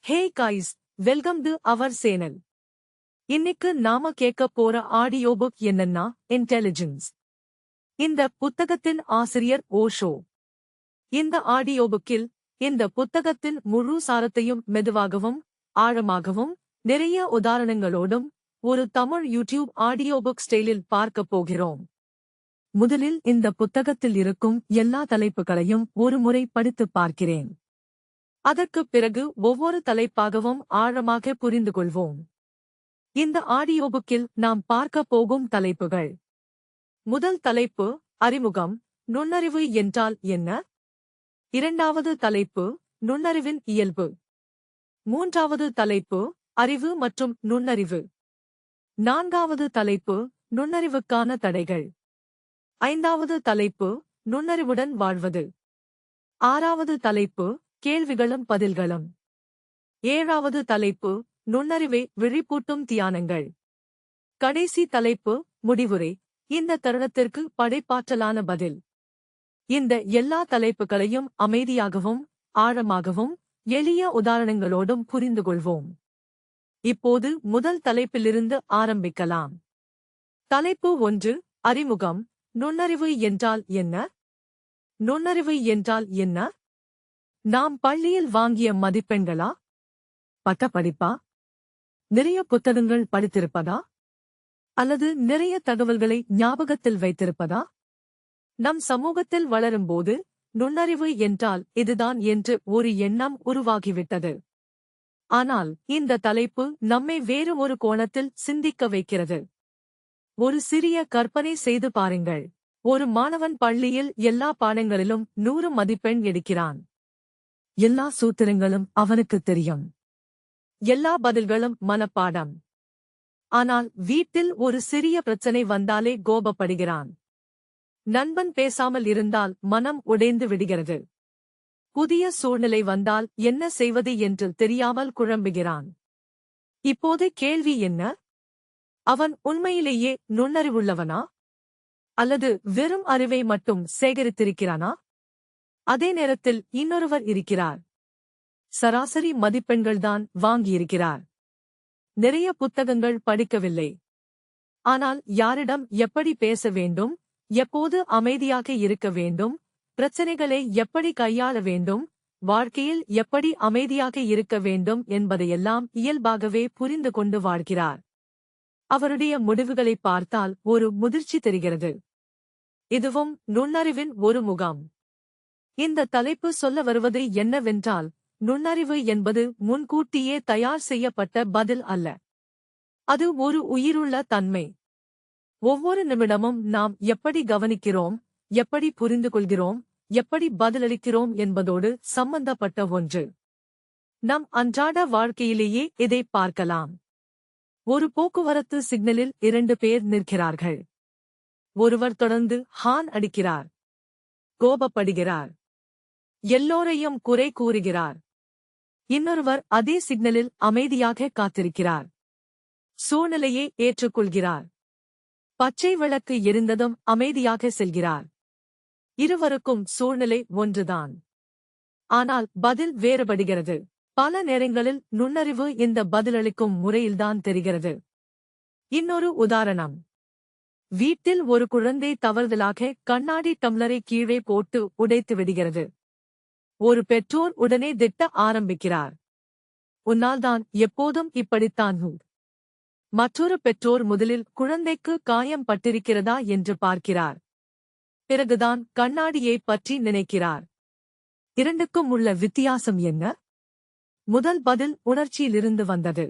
Hey guys, welcome to our channel. இன்னைக்கு நாம கேட்க போற ஆடியோ புக் என்னன்னா இன்டெலிஜென்ஸ். இந்த புத்தகத்தின் ஆசிரியர் ஓஷோ. இந்த ஆடியோ புக்கில் இந்த புத்தகத்தின் முழு சாரத்தையும் மெதுவாகவும் ஆழமாகவும் நிறைய உதாரணங்களோடும் ஒரு தமிழ் யூடியூப் ஆடியோ புக் ஸ்டைலில் பார்க்க போகிறோம். முதலில் இந்த புத்தகத்தில் இருக்கும் எல்லா தலைப்புகளையும் ஒரு முறை படித்துப் பார்க்கிறேன். அதற்குப் பிறகு ஒவ்வொரு தலைப்பாகவும் ஆழமாக புரிந்து கொள்வோம். இந்த ஆடியோ புக்கில் நாம் பார்க்க போகும் தலைப்புகள். முதல் தலைப்பு அறிமுகம், நுண்ணறிவு என்றால் என்ன? இரண்டாவது தலைப்பு நுண்ணறிவின் இயல்பு. மூன்றாவது தலைப்பு அறிவு மற்றும் நுண்ணறிவு. நான்காவது தலைப்பு நுண்ணறிவுக்கான தடைகள். ஐந்தாவது தலைப்பு நுண்ணறிவுடன் வாழ்வது. ஆறாவது தலைப்பு கேள்விகளும் பதில்களும். ஏழாவது தலைப்பு நுண்ணறிவை விழிப்பூட்டும் தியானங்கள். கடைசி தலைப்பு முடிவுரை, இந்த தருணத்திற்கு படைப்பாற்றலான பதில். இந்த எல்லா தலைப்புகளையும் அமைதியாகவும் ஆழமாகவும் எளிய உதாரணங்களோடும் புரிந்து கொள்வோம். இப்போது முதல் தலைப்பிலிருந்து ஆரம்பிக்கலாம். தலைப்பு 1, அறிமுகம். நுண்ணறிவு என்றால் என்ன? நுண்ணறிவு என்றால் என்ன? நாம் பள்ளியில் வாங்கிய மதிப்பெண்களா? பட்டப்படிப்பா? நிறைய புத்தகங்கள் படித்திருப்பதா? அல்லது நிறைய தகவல்களை ஞாபகத்தில் வைத்திருப்பதா? நம் சமூகத்தில் வளரும்போது நுண்ணறிவு என்றால் இதுதான் என்று ஒரு எண்ணம் உருவாகிவிட்டது. ஆனால் இந்த தலைப்பு நம்மை வேறு ஒரு கோணத்தில் சிந்திக்க வைக்கிறது. ஒரு சிறிய கற்பனை செய்து பாருங்கள். ஒரு மாணவன் பள்ளியில் எல்லா பாடங்களிலும் 100 மதிப்பெண் எடுக்கிறான். எல்லா சூத்திரங்களும் அவனுக்குத் தெரியும். எல்லா பதில்களும் மனப்பாடம். ஆனால் வீட்டில் ஒரு சிறிய பிரச்சனை வந்தாலே கோபப்படுகிறான். நண்பன் பேசாமல் இருந்தால் மனம் உடைந்து விடுகிறது. புதிய சூழ்நிலை வந்தால் என்ன செய்வது என்று தெரியாமல் குழம்புகிறான். இப்போது கேள்வி என்ன? அவன் உண்மையிலேயே நுண்ணறிவுள்ளவனா? அல்லது வெறும் அறிவை மட்டும் சேகரித்திருக்கிறானா? அதே நேரத்தில் இன்னொருவர் இருக்கிறார். சராசரி மதிப்பெண்கள்தான் வாங்கியிருக்கிறார். நிறைய புத்தகங்கள் படிக்கவில்லை. ஆனால் யாரிடம் எப்படி பேச வேண்டும், எப்போது அமைதியாக இருக்க வேண்டும், பிரச்சனைகளை எப்படி கையாள வேண்டும், வாழ்க்கையில் எப்படி அமைதியாக இருக்க வேண்டும் என்பதையெல்லாம் இயல்பாகவே புரிந்து கொண்டு வாழ்கிறார். அவருடைய முடிவுகளை பார்த்தால் ஒரு முதிர்ச்சி தெரிகிறது. இதுவும் நுண்ணறிவின் ஒரு முகம். இந்த தலைப்பு சொல்ல வருவது என்னவென்றால், நுண்ணறிவு என்பது முன்கூட்டியே தயார் செய்யப்பட்ட பதில் அல்ல. அது ஒரு உயிருள்ள தன்மை. ஒவ்வொரு நிமிடமும் நாம் எப்படி கவனிக்கிறோம், எப்படி புரிந்து கொள்கிறோம், எப்படி பதிலளிக்கிறோம் என்பதோடு சம்பந்தப்பட்ட ஒன்று. நம் அன்றாட வாழ்க்கையிலேயே இதை பார்க்கலாம். ஒரு போக்குவரத்து சிக்னலில் 2 பேர் நிற்கிறார்கள். ஒருவர் தொடர்ந்து ஹார்ன் அடிக்கிறார். கோபப்படுகிறார். எல்லோரையும் குறை கூறுகிறார். இன்னொருவர் அதே சிக்னலில் அமைதியாக காத்திருக்கிறார். சூழ்நிலையை ஏற்றுக்கொள்கிறார். பச்சை விளக்கு எரிந்ததும் அமைதியாக செல்கிறார். இருவருக்கும் சூழ்நிலை ஒன்றுதான். ஆனால் பதில் வேறுபடுகிறது. பல நேரங்களில் நுண்ணறிவு இந்த பதிலளிக்கும் முறையில்தான் தெரிகிறது. இன்னொரு உதாரணம். வீட்டில் ஒரு குழந்தை தவறுதலாக கண்ணாடி டம்ளரை கீழே போட்டு உடைத்து விடுகிறது. ஒரு பெற்றோர் உடனே திட்ட ஆரம்பிக்கிறார். உன்னால்தான் எப்போதும் இப்படித்தான். மற்றொரு பெற்றோர் முதலில் குழந்தைக்கு காயம் பட்டிருக்கிறதா என்று பார்க்கிறார். பிறகுதான் கண்ணாடியை பற்றி நினைக்கிறார். இரண்டுக்கும் உள்ள வித்தியாசம் என்ன? முதல் பதில் உணர்ச்சியிலிருந்து வந்தது.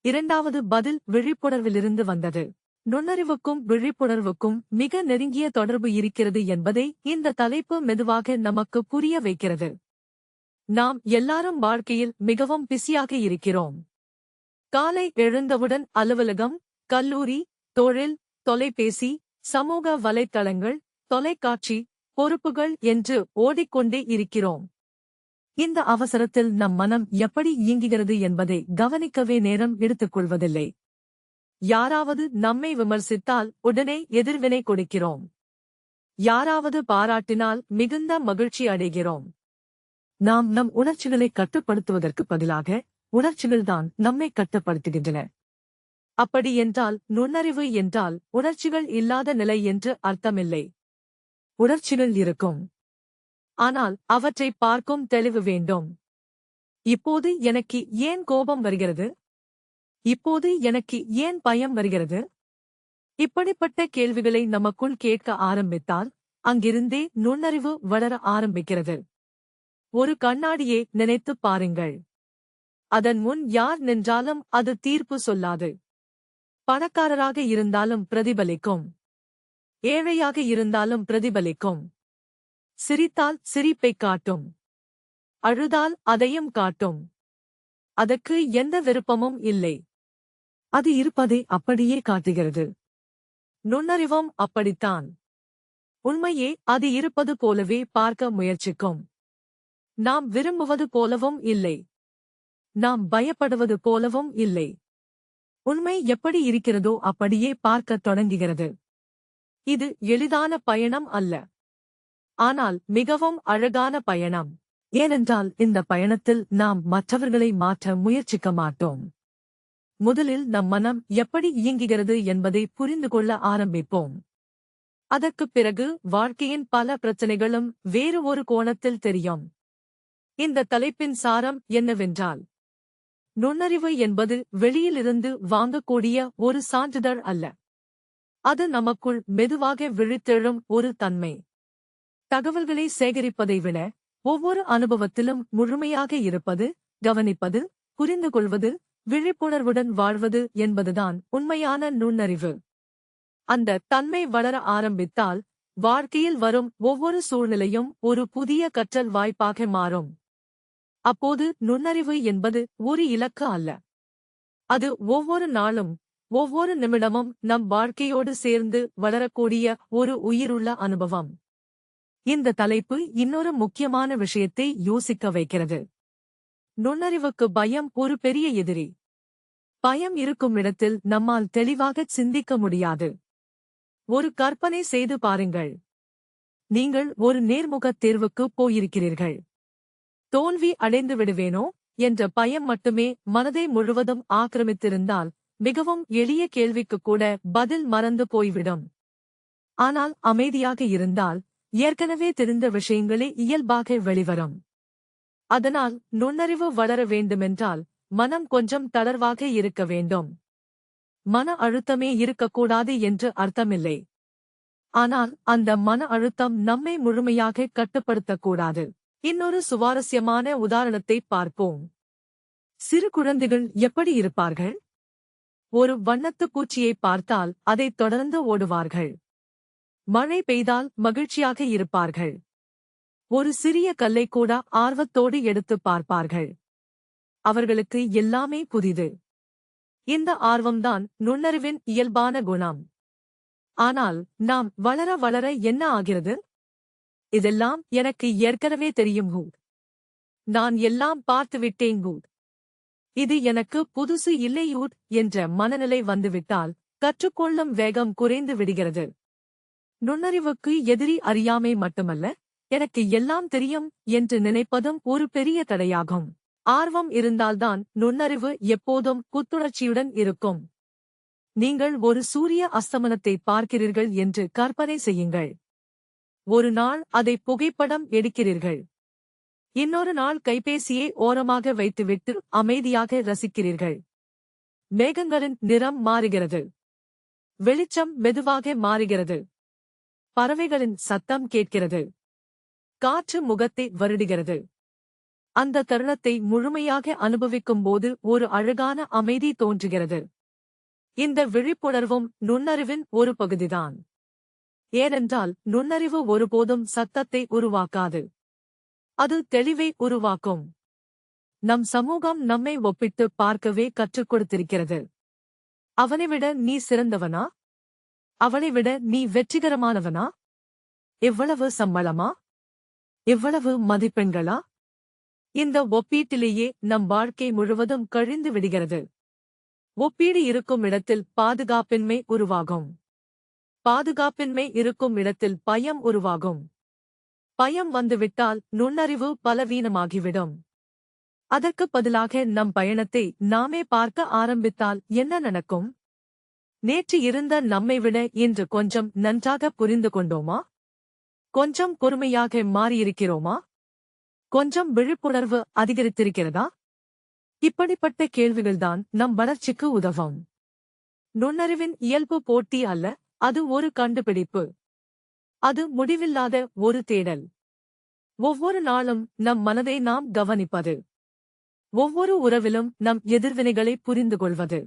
இரண்டாவது பதில் விழிப்புணர்விலிருந்து வந்தது. நுண்ணறிவுக்கும் விழிப்புணர்வுக்கும் மிக நெருங்கிய தொடர்பு இருக்கிறது என்பதை இந்த தலைப்பு மெதுவாக நமக்கு புரிய வைக்கிறது. நாம் எல்லாரும் வாழ்க்கையில் மிகவும் பிஸியாக இருக்கிறோம். காலை எழுந்தவுடன் அலுவலகம், கல்லூரி, தொழில், தொலைபேசி, சமூக வலைத்தளங்கள், தொலைக்காட்சி, பொறுப்புகள் என்று ஓடிக்கொண்டே இருக்கிறோம். இந்த அவசரத்தில் நம் மனம் எப்படி இயங்குகிறது என்பதை கவனிக்கவே நேரம் எடுத்துக்கொள்வதில்லை. யாராவது நம்மை விமர்சித்தால் உடனே எதிர்வினை கொடுக்கிறோம். யாராவது பாராட்டினால் மிகுந்த மகிழ்ச்சி அடைகிறோம். நாம் நம் உணர்ச்சிகளை கட்டுப்படுத்துவதற்கு பதிலாக உணர்ச்சிகள்தான் நம்மை கட்டுப்படுத்துகின்றன. அப்படி என்றால் நுண்ணறிவு என்றால் உணர்ச்சிகள் இல்லாத நிலை என்று அர்த்தமில்லை. உணர்ச்சிகள் இருக்கும். ஆனால் அவற்றை பார்க்கும் தெளிவு வேண்டும். இப்போது எனக்கு ஏன் கோபம் வருகிறது? இப்போது எனக்கு ஏன் பயம் வருகிறது? இப்படிப்பட்ட கேள்விகளை நமக்குள் கேட்க ஆரம்பித்தால் அங்கிருந்தே நுண்ணறிவு வளர ஆரம்பிக்கிறது. ஒரு கண்ணாடியை நினைத்துப் பாருங்கள். அதன் முன் யார் நின்றாலும் அது தீர்ப்பு சொல்லாது. பணக்காரராக இருந்தாலும் பிரதிபலிக்கும். ஏழையாக இருந்தாலும் பிரதிபலிக்கும். சிரித்தால் சிரிப்பைக் காட்டும். அழுதால் அதையும் காட்டும். அதற்கு எந்த விருப்பமும் இல்லை. அது இருப்பதை அப்படியே காட்டுகிறது. நுண்ணறிவும் அப்படித்தான். உண்மையே அது இருப்பது போலவே பார்க்க முயற்சிக்கும். நாம் விரும்புவது போலவும் இல்லை. நாம் பயப்படுவது போலவும் இல்லை. உண்மை எப்படி இருக்கிறதோ அப்படியே பார்க்கத் தொடங்குகிறது. இது எளிதான பயணம் அல்ல. ஆனால் மிகவும் அழகான பயணம். ஏனென்றால் இந்த பயணத்தில் நாம் மற்றவர்களை மாற்ற முயற்சிக்க மாட்டோம். முதலில் நம் மனம் எப்படி இயங்குகிறது என்பதை புரிந்து கொள்ள ஆரம்பிப்போம். அதற்குப் பிறகு வாழ்க்கையின் பல பிரச்சனைகளும் வேறு ஒரு கோணத்தில் தெரியும். இந்த தலைப்பின் சாரம் என்னவென்றால், நுண்ணறிவு என்பது வெளியிலிருந்து வாங்கக்கூடிய ஒரு சான்றிதழ் அல்ல. அது நமக்குள் மெதுவாக விழித்தெழும் ஒரு தன்மை. தகவல்களை சேகரிப்பதை விட ஒவ்வொரு அனுபவத்திலும் முழுமையாக இருப்பது, கவனிப்பது, புரிந்து கொள்வது, விழிப்புணர்வுடன் வாழ்வது என்பதுதான் உண்மையான நுண்ணறிவு. அந்த தன்மை வளர ஆரம்பித்தால் வாழ்க்கையில் வரும் ஒவ்வொரு சூழ்நிலையும் ஒரு புதிய கற்றல் வாய்ப்பாக மாறும். அப்போது நுண்ணறிவு என்பது ஒரு இலக்கு அல்ல. அது ஒவ்வொரு நாளும், ஒவ்வொரு நிமிடமும் நம் வாழ்க்கையோடு சேர்ந்து வளரக்கூடிய ஒரு உயிருள்ள அனுபவம். இந்த தலைப்பு இன்னொரு முக்கியமான விஷயத்தை யோசிக்க வைக்கிறது. நுண்ணறிவுக்கு பயம் ஒரு பெரிய எதிரி. பயம் இருக்கும் இடத்தில் நம்மால் தெளிவாக சிந்திக்க முடியாது. ஒரு கற்பனை செய்து பாருங்கள். நீங்கள் ஒரு நேர்முகத் தேர்வுக்கு போயிருக்கிறீர்கள். தோல்வி அடைந்து விடுவேனோ என்ற பயம் மட்டுமே மனதை முழுவதும் ஆக்கிரமித்திருந்தால் மிகவும் எளிய கேள்விக்கு கூட பதில் மறந்து போய்விடும். ஆனால் அமைதியாக இருந்தால் ஏற்கனவே தெரிந்த விஷயங்களே இயல்பாக வெளிவரும். அதனால் நுண்ணறிவு வளர வேண்டுமென்றால் மனம் கொஞ்சம் தளர்வாக இருக்க வேண்டும். மன அழுத்தமே இருக்கக்கூடாது என்று அர்த்தமில்லை. ஆனால் அந்த மன அழுத்தம் நம்மை முழுமையாக கட்டுப்படுத்தக்கூடாது. இன்னொரு சுவாரஸ்யமான உதாரணத்தை பார்ப்போம். சிறு குழந்தைகள் எப்படி இருப்பார்கள்? ஒரு வண்ணத்துப் பூச்சியை பார்த்தால் அதைத் தொடர்ந்து ஓடுவார்கள். மழை பெய்தால் மகிழ்ச்சியாக இருப்பார்கள். ஒரு சிறிய கல்லை கூட ஆர்வத்தோடு எடுத்துப் பார்ப்பார்கள். அவர்களுக்கு எல்லாமே புதிது. இந்த ஆர்வம்தான் நுண்ணறிவின் இயல்பான குணம். ஆனால் நாம் வளர வளர என்ன ஆகிறது? இதெல்லாம் எனக்கு ஏற்கனவே தெரியும். நான் எல்லாம் பார்த்துவிட்டேன். இது எனக்கு புதுசு இல்லை என்ற மனநிலை வந்துவிட்டால் கற்றுக்கொள்ளும் வேகம் குறைந்து விடுகிறது. நுண்ணறிவுக்கு எதிரி அறியாமை மட்டுமல்ல, எனக்கு எல்லாம் தெரியும் என்று நினைப்பதும் ஒரு பெரிய தடையாகும். ஆர்வம் இருந்தால்தான் நுண்ணறிவு எப்போதும் புத்துணர்ச்சியுடன் இருக்கும். நீங்கள் ஒரு சூரிய அஸ்தமனத்தை பார்க்கிறீர்கள் என்று கற்பனை செய்யுங்கள். ஒரு நாள் அதை புகைப்படம் எடுக்கிறீர்கள். இன்னொரு நாள் கைபேசியை ஓரமாக வைத்துவிட்டு அமைதியாக ரசிக்கிறீர்கள். மேகங்களின் நிறம் மாறுகிறது. வெளிச்சம் மெதுவாக மாறுகிறது. பறவைகளின் சத்தம் கேட்கிறது. காற்று முகத்தை வருடுகிறது. அந்த தருணத்தை முழுமையாக அனுபவிக்கும்போது ஒரு அழகான அமைதி தோன்றுகிறது. இந்த விழிப்புணர்வும் நுண்ணறிவின் ஒரு பகுதிதான். ஏனென்றால் நுண்ணறிவு ஒருபோதும் சத்தத்தை உருவாக்காது. அது தெளிவை உருவாக்கும். நம் சமூகம் நம்மை ஒப்பிட்டு பார்க்கவே கற்றுக் கொடுத்திருக்கிறது. அவனைவிட நீ சிறந்தவனா? அவளைவிட நீ வெற்றிகரமானவனா? எவ்வளவு சம்பளமா? எவ்வளவு மதிப்பெண்களா? இந்த ஒப்பீட்டிலேயே நம் வாழ்க்கை முழுவதும் கழிந்து விடுகிறது. ஒப்பீடு இருக்கும் இடத்தில் பாதுகாப்பின்மை உருவாகும். பாதுகாப்பின்மை இருக்கும் இடத்தில் பயம் உருவாகும். பயம் வந்துவிட்டால் நுண்ணறிவு பலவீனமாகிவிடும். அதற்குப் பதிலாக நம் பயணத்தை நாமே பார்க்க ஆரம்பித்தால் என்ன நடக்கும்? நேற்று இருந்த நம்மை விட இன்று கொஞ்சம் நன்றாக புரிந்து கொண்டோமா? கொஞ்சம் பொறுமையாக மாறியிருக்கிறோமா? கொஞ்சம் விழிப்புணர்வு அதிகரித்திருக்கிறதா? இப்படிப்பட்ட கேள்விகள்தான் நம் வளர்ச்சிக்கு உதவும். நுண்ணறிவின் இயல்பு போட்டி அல்ல, அது ஒரு கண்டுபிடிப்பு. அது முடிவில்லாத ஒரு தேடல். ஒவ்வொரு நாளும் நம் மனதை நாம் கவனிப்பது. ஒவ்வொரு உறவிலும் நம் எதிர்வினைகளை புரிந்து கொள்வது.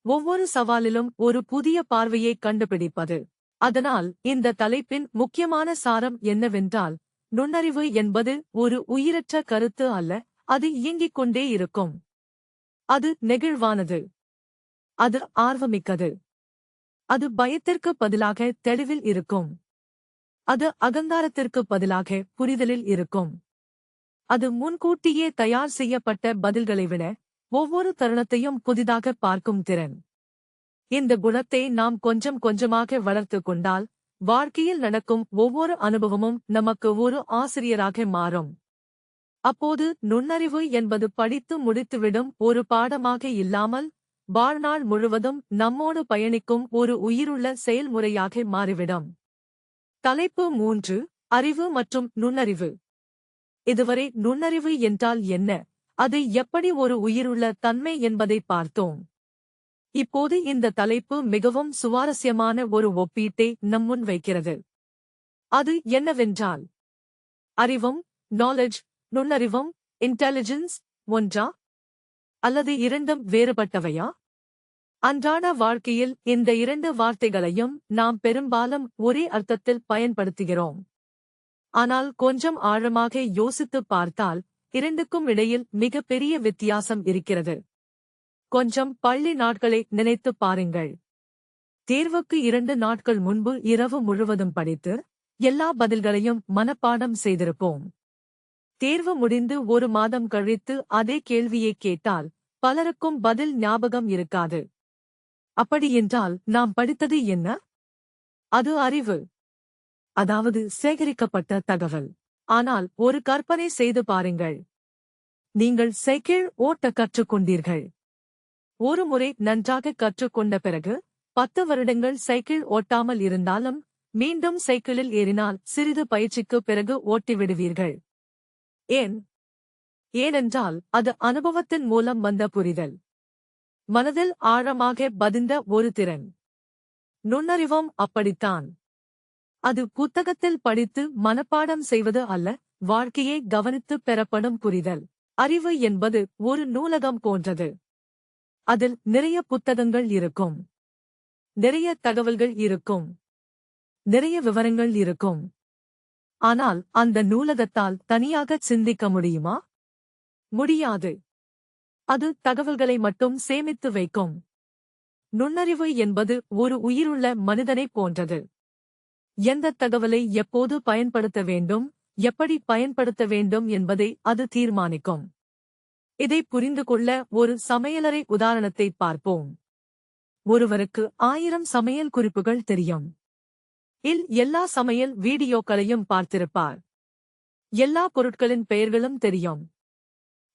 ஒவ்வொரு சவாலிலும் ஒரு புதிய பார்வையை கண்டுபிடிப்பது. அதனால் இந்த தலைப்பின் முக்கியமான சாரம் என்னவென்றால், நுண்ணறிவு என்பது ஒரு உயிரற்ற கருத்து அல்ல, அது இயங்கிக் கொண்டே இருக்கும். அது நெகிழ்வானது. அது ஆர்வமிக்கது. அது பயத்திற்கு பதிலாக தெளிவில் இருக்கும். அது அகங்காரத்திற்கு பதிலாக புரிதலில் இருக்கும். அது முன்கூட்டியே தயார் செய்யப்பட்ட பதில்களை விட ஒவ்வொரு தருணத்தையும் புதிதாக பார்க்கும் திறன். இந்த குணத்தை நாம் கொஞ்சம் கொஞ்சமாக வளர்த்துக் கொண்டால், வாழ்க்கையில் நடக்கும் ஒவ்வொரு அனுபவமும் நமக்கு ஒரு ஆசிரியராக மாறும். அப்போது நுண்ணறிவு என்பது படித்து முடித்துவிடும் ஒரு பாடமாக இல்லாமல், வாழ்நாள் முழுவதும் நம்மோடு பயணிக்கும் ஒரு உயிருள்ள செயல்முறையாக மாறிவிடும். தலைப்பு 3: அறிவு மற்றும் நுண்ணறிவு. இதுவரை நுண்ணறிவு என்றால் என்ன, அது எப்படி ஒரு உயிருள்ள தன்மை என்பதை பார்த்தோம். இப்போது இந்த தலைப்பு மிகவும் சுவாரஸ்யமான ஒரு ஒப்பீட்டை நம்முன் வைக்கிறது. அது என்னவென்றால், அறிவும் நாலெட்ஜ், நுண்ணறிவும் இன்டெலிஜென்ஸ் ஒன்றா? அல்லது இரண்டும் வேறுபட்டவையா? அன்றாட வாழ்க்கையில் இந்த இரண்டு வார்த்தைகளையும் நாம் பெரும்பாலும் ஒரே அர்த்தத்தில் பயன்படுத்துகிறோம். ஆனால் கொஞ்சம் ஆழமாக யோசித்துப் பார்த்தால் இரண்டுக்கும் இடையில் மிகப்பெரிய வித்தியாசம் இருக்கிறது. கொஞ்சம் பள்ளி நாட்களை நினைத்துப் பாருங்கள். தேர்வுக்கு 2 நாட்கள் முன்பு இரவு முழுவதும் படித்து எல்லா பதில்களையும் மனப்பாடம் செய்திருப்போம். தேர்வு முடிந்து 1 மாதம் கழித்து அதே கேள்வியை கேட்டால் பலருக்கும் பதில் ஞாபகம் இருக்காது. அப்படியென்றால் நாம் படித்தது என்ன? அது அறிவு. அதாவது சேகரிக்கப்பட்ட தகவல். ஆனால் ஒரு கற்பனை செய்து பாருங்கள். நீங்கள் சைக்கிள் ஓட்ட கற்றுக்கொண்டீர்கள். ஒரு முறை நன்றாக கற்றுக்கொண்ட பிறகு 10 வருடங்கள் சைக்கிள் ஓட்டாமல் இருந்தாலும் மீண்டும் சைக்கிளில் ஏறினால் சிறிது பயிற்சிக்கு பிறகு ஓட்டிவிடுவீர்கள். ஏன்? ஏனென்றால் அது அனுபவத்தின் மூலம் வந்த புரிதல். மனதில் ஆழமாக பதிந்த ஒரு திறன். நுண்ணறிவும் அப்படித்தான். அது புத்தகத்தில் படித்து மனப்பாடம் செய்வது அல்ல, வாழ்க்கையை கவனித்து பெறப்படும் புரிதல். அறிவு என்பது ஒரு நூலகம் போன்றது. அதில் நிறைய புத்தகங்கள் இருக்கும். நிறைய தகவல்கள் இருக்கும். நிறைய விவரங்கள் இருக்கும். ஆனால் அந்த நூலகத்தால் தனியாக சிந்திக்க முடியுமா? முடியாது. அது தகவல்களை மட்டும் சேமித்து வைக்கும். நுண்ணறிவு என்பது ஒரு உயிருள்ள மனிதனைப் போன்றது. எந்த தகவலை எப்போது பயன்படுத்த வேண்டும், எப்படி பயன்படுத்த வேண்டும் என்பதை அது தீர்மானிக்கும். இதை புரிந்து கொள்ள ஒரு சமையலறை உதாரணத்தை பார்ப்போம். ஒருவருக்கு 1000 சமையல் குறிப்புகள் தெரியும். எல்லா சமையல் வீடியோக்களையும் பார்த்திருப்பார். எல்லா பொருட்களின் பெயர்களும் தெரியும்.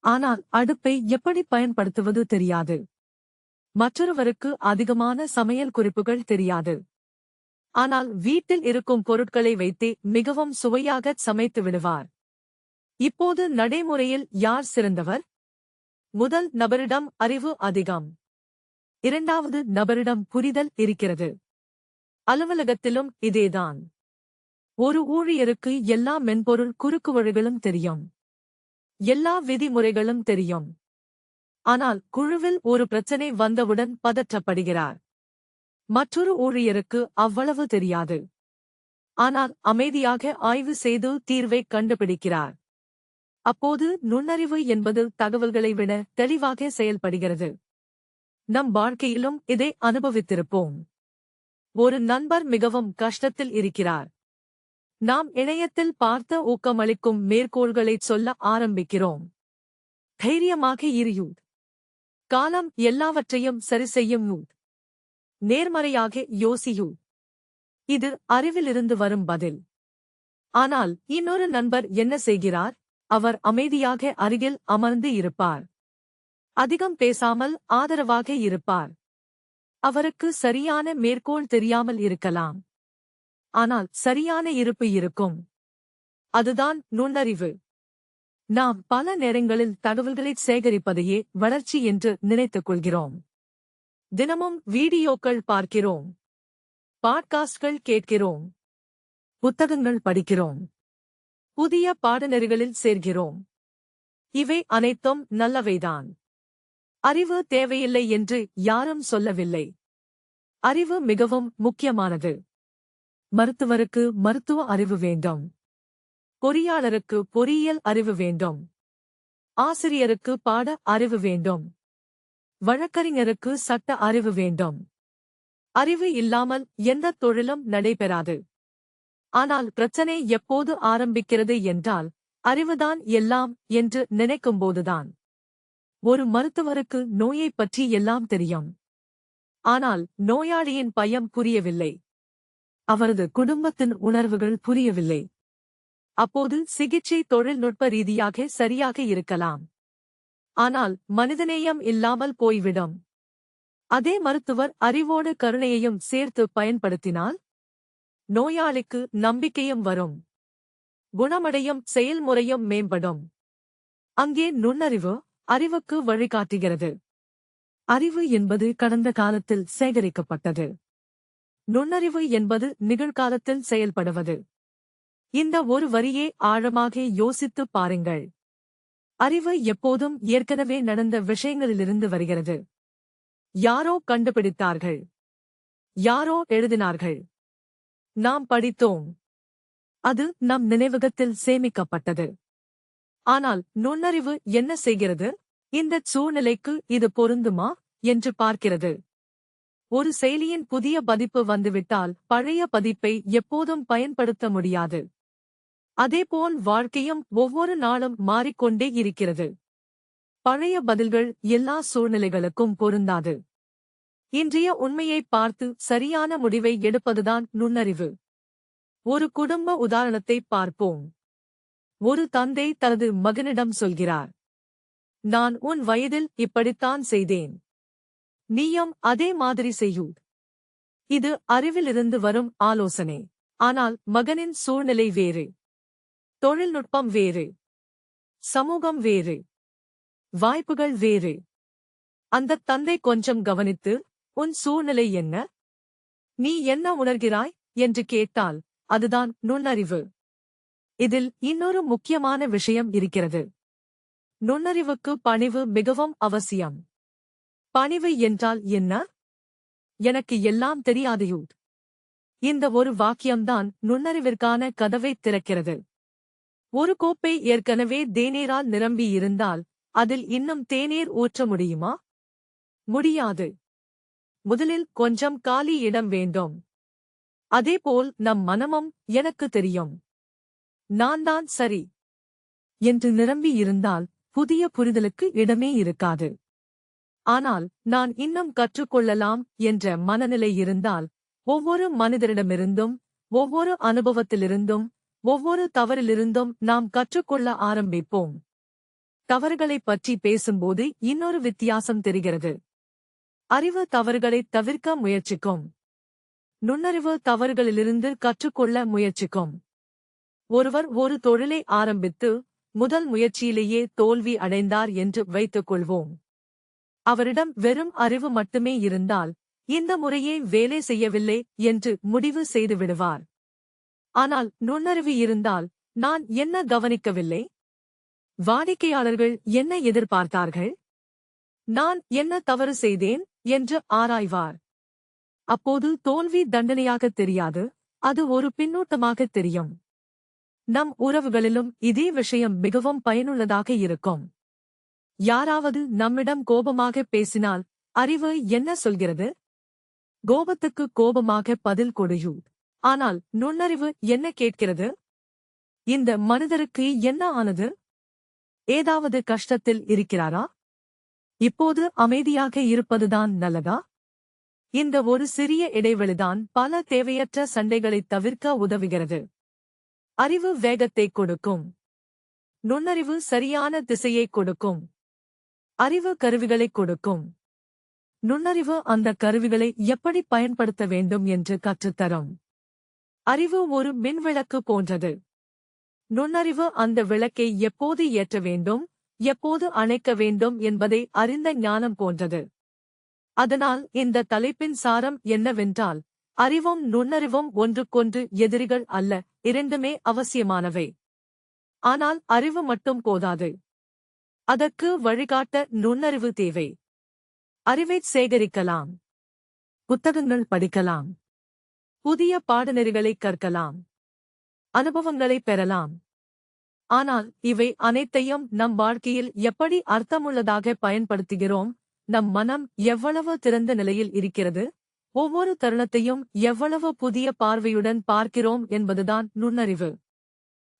ஆனால் அடுப்பை எப்படி பயன்படுத்துவது தெரியாது. மற்றொருவருக்கு அதிகமான சமையல் குறிப்புகள் தெரியாது. ஆனால் வீட்டில் இருக்கும் பொருட்களை வைத்தே மிகவும் சுவையாக சமைத்து விடுவார். இப்போது நடைமுறையில் யார் சிறந்தவர்? முதல் நபரிடம் அறிவு அதிகம். இரண்டாவது நபரிடம் புரிதல் இருக்கிறது. அலுவலகத்திலும் இதேதான். ஒரு ஊழியருக்கு எல்லா மென்பொருள் குறுக்குவழிகளும் தெரியும். எல்லா விதிமுறைகளும் தெரியும். ஆனால் குழுவில் ஒரு பிரச்சனை வந்தவுடன் பதற்றப்படுகிறார். மற்றொரு ஊழியருக்கு அவ்வளவு தெரியாது. ஆனால் அமைதியாக ஆய்வு செய்து தீர்வை கண்டுபிடிக்கிறார். அப்போது நுண்ணறிவு என்பது தகவல்களை விட தெளிவாக செயல்படுகிறது. நம் வாழ்க்கையிலும் இதை அனுபவித்திருப்போம். ஒரு நண்பர் மிகவும் கஷ்டத்தில் இருக்கிறார். நாம் இணையத்தில் பார்த்த ஊக்கமளிக்கும் மேற்கோள்களைச் சொல்ல ஆரம்பிக்கிறோம். தைரியமாக இரு. காலம் எல்லாவற்றையும் சரிசெய்யும். நேர்மறையாக யோசியு. இது அறிவிலிருந்து வரும் பதில். ஆனால் இன்னொரு நண்பர் என்ன செய்கிறார்? அவர் அமைதியாக அருகில் அமர்ந்து இருப்பார். அதிகம் பேசாமல் ஆதரவாக இருப்பார். அவருக்கு சரியான மேற்கோள் தெரியாமல் இருக்கலாம். ஆனால் சரியான இருப்பு இருக்கும். அதுதான் நுண்ணறிவு. நாம் பல நேரங்களில் தகவல்களைச் சேகரிப்பதையே வளர்ச்சி என்று நினைத்துக் கொள்கிறோம். தினமும் வீடியோக்கள் பார்க்கிறோம். பாட்காஸ்ட்கள் கேட்கிறோம். புத்தகங்கள் படிக்கிறோம். புதிய பாடநெறிகளில் சேர்கிறோம். இவை அனைத்தும் நல்லவைதான். அறிவு தேவையில்லை என்று யாரும் சொல்லவில்லை. அறிவு மிகவும் முக்கியமானது. மருத்துவருக்கு மருத்துவ அறிவு வேண்டும். பொறியாளருக்கு பொறியியல் அறிவு வேண்டும். ஆசிரியருக்கு பாட அறிவு வேண்டும். வழக்கறிஞருக்கு சட்ட அறிவு வேண்டும். அறிவு இல்லாமல் எந்த தொழிலும் நடைபெறாது. ஆனால் பிரச்சனை எப்போது ஆரம்பிக்கிறது என்றால், அறிவுதான் எல்லாம் என்று நினைக்கும்போதுதான். ஒரு மருத்துவருக்கு நோயைப் பற்றி எல்லாம் தெரியும். ஆனால் நோயாளியின் பயம் புரியவில்லை. அவரது குடும்பத்தின் உணர்வுகள் புரியவில்லை. அப்போது சிகிச்சை தொழில்நுட்ப ரீதியாக சரியாக இருக்கலாம். ஆனால் மனிதநேயம் இல்லாமல் போய்விடும். அதே மருத்துவர் அறிவோடு கருணையையும் சேர்த்து பயன்படுத்தினால், நோயாளிக்கு நம்பிக்கையும் வரும். குணமடையும் செயல்முறையும் மேம்படும். அங்கே நுண்ணறிவு அறிவுக்கு வழிகாட்டுகிறது. அறிவு என்பது கடந்த காலத்தில் சேகரிக்கப்பட்டது. நுண்ணறிவு என்பது நிகழ்காலத்தில் செயல்படுவது. இந்த ஒரு வரியை ஆழமாக யோசித்துப் பாருங்கள். அறிவு எப்போதும் ஏற்கனவே நடந்த விஷயங்களிலிருந்து வருகிறது. யாரோ கண்டுபிடித்தார்கள். யாரோ எழுதினார்கள். நாம் படித்தோம். அது நம் நினைவகத்தில் சேமிக்கப்பட்டது. ஆனால் நுண்ணறிவு என்ன செய்கிறது? இந்தச் சூழ்நிலைக்கு இது பொருந்துமா என்று பார்க்கிறது. ஒரு செயலியின் புதிய பதிப்பு வந்துவிட்டால் பழைய பதிப்பை எப்போதும் பயன்படுத்த முடியாது. அதேபோல் வாழ்க்கையும் ஒவ்வொரு நாளும் மாறிக்கொண்டே இருக்கிறது. பழைய பதில்கள் எல்லா சூழ்நிலைகளுக்கும் பொருந்தாது. இன்றைய உண்மையைப் பார்த்து சரியான முடிவை எடுப்பதுதான் நுண்ணறிவு. ஒரு குடும்ப உதாரணத்தைப் பார்ப்போம். ஒரு தந்தை தனது மகனிடம் சொல்கிறார், நான் உன் வயதில் இப்படித்தான் செய்தேன். நீயும் அதே மாதிரி செய்யு. இது அறிவிலிருந்து வரும் ஆலோசனை. ஆனால் மகனின் சூழ்நிலை வேறு. தொழில்நுட்பம் வேறு. சமூகம் வேறு. வாய்ப்புகள் வேறு. அந்தத் தந்தை கொஞ்சம் கவனித்து, உன் சூழ்நிலை என்ன? நீ என்ன உணர்கிறாய் என்று கேட்டால், அதுதான் நுண்ணறிவு. இதில் இன்னொரு முக்கியமான விஷயம் இருக்கிறது. நுண்ணறிவுக்கு பணிவு மிகவும் அவசியம். பணிவு என்றால் என்ன? எனக்கு எல்லாம் தெரியாதையு. இந்த ஒரு வாக்கியம்தான் நுண்ணறிவிற்கான கதவைத் திறக்கிறது. ஒரு கோப்பை ஏற்கனவே தேநீரால் நிரம்பி இருந்தால், அதில் இன்னும் தேநீர் ஊற்ற முடியுமா? முடியாது. முதலில் கொஞ்சம் காலி இடம் வேண்டும். அதேபோல் நம் மனமும் எனக்கு தெரியும், நான் தான் சரி என்று நிரம்பி இருந்தால் புதிய புரிதலுக்கு இடமே இருக்காது. ஆனால் நான் இன்னும் கற்றுக்கொள்ளலாம் என்ற மனநிலை இருந்தால், ஒவ்வொரு மனிதரிடமிருந்தும், ஒவ்வொரு அனுபவத்திலிருந்தும், ஒவ்வொரு தவறிலிருந்தும் நாம் கற்றுக்கொள்ள ஆரம்பிப்போம். தவறுகளைப் பற்றி பேசும்போது இன்னொரு வித்தியாசம் தெரிகிறது. அறிவு தவறுகளைத் தவிர்க்க முயற்சிக்கும். நுண்ணறிவு தவறுகளிலிருந்து கற்றுக்கொள்ள முயற்சிக்கும். ஒருவர் ஒரு தொழிலை ஆரம்பித்து முதல் முயற்சியிலேயே தோல்வி அடைந்தார் என்று வைத்துக் கொள்வோம். அவரிடம் வெறும் அறிவு மட்டுமே இருந்தால், இந்த முறையே வேலை செய்யவில்லை என்று முடிவு செய்து விடுவார். ஆனால் நுண்ணறிவு இருந்தால், நான் என்ன கவனிக்கவில்லை? வாடிக்கையாளர்கள் என்ன எதிர்பார்த்தார்கள்? நான் என்ன தவறு செய்தேன் என்று ஆராய்வார். அப்போது தோல்வி தண்டனையாகத் தெரியாது, அது ஒரு பின்னூட்டமாகத் தெரியும். நம் உறவுகளிலும் இதே விஷயம் மிகவும் பயனுள்ளதாக இருக்கும். யாராவது நம்மிடம் கோபமாக பேசினால், அறிவு என்ன சொல்கிறது? கோபத்துக்கு கோபமாக பதில் கொடுயு. ஆனால் நுண்ணறிவு என்ன கேட்கிறது? இந்த மனிதருக்கு என்ன ஆனது? ஏதாவது கஷ்டத்தில் இருக்கிறாரா? இப்போது அமைதியாக இருப்பதுதான் நல்லதா? இந்த ஒரு சிறிய இடைவெளிதான் பல தேவையற்ற சண்டைகளைத் தவிர்க்க உதவுகிறது. அறிவு வேகத்தை கொடுக்கும். நுண்ணறிவு சரியான திசையை கொடுக்கும். அறிவு கருவிகளை கொடுக்கும். நுண்ணறிவு அந்த கருவிகளை எப்படி பயன்படுத்த வேண்டும் என்று கற்றுத்தரும். அறிவு ஒரு மின்விளக்கு போன்றது. நுண்ணறிவு அந்த விளக்கை எப்போது ஏற்ற வேண்டும், எப்போது அணைக்க வேண்டும் என்பதை அறிந்த ஞானம் போன்றது. அதனால் இந்த தலைப்பின் சாரம் என்னவென்றால், அறிவும் நுண்ணறிவும் ஒன்றுக்கொன்று எதிரிகள் அல்ல, இரண்டுமே அவசியமானவை. ஆனால் அறிவு மட்டும் போதாது. அதற்கு வழிகாட்ட நுண்ணறிவு தேவை. அறிவைச் சேகரிக்கலாம். புத்தகங்கள் படிக்கலாம். புதிய பாடநெறிகளை கற்கலாம். அனுபவங்களை பெறலாம். ஆனால் இவை அனைத்தையும் நம் வாழ்க்கையில் எப்படி அர்த்தமுள்ளதாக பயன்படுத்துகிறோம், நம் மனம் எவ்வளவு திறந்த நிலையில் இருக்கிறது, ஒவ்வொரு தருணத்தையும் எவ்வளவு புதிய பார்வையுடன் பார்க்கிறோம் என்பதுதான் நுண்ணறிவு.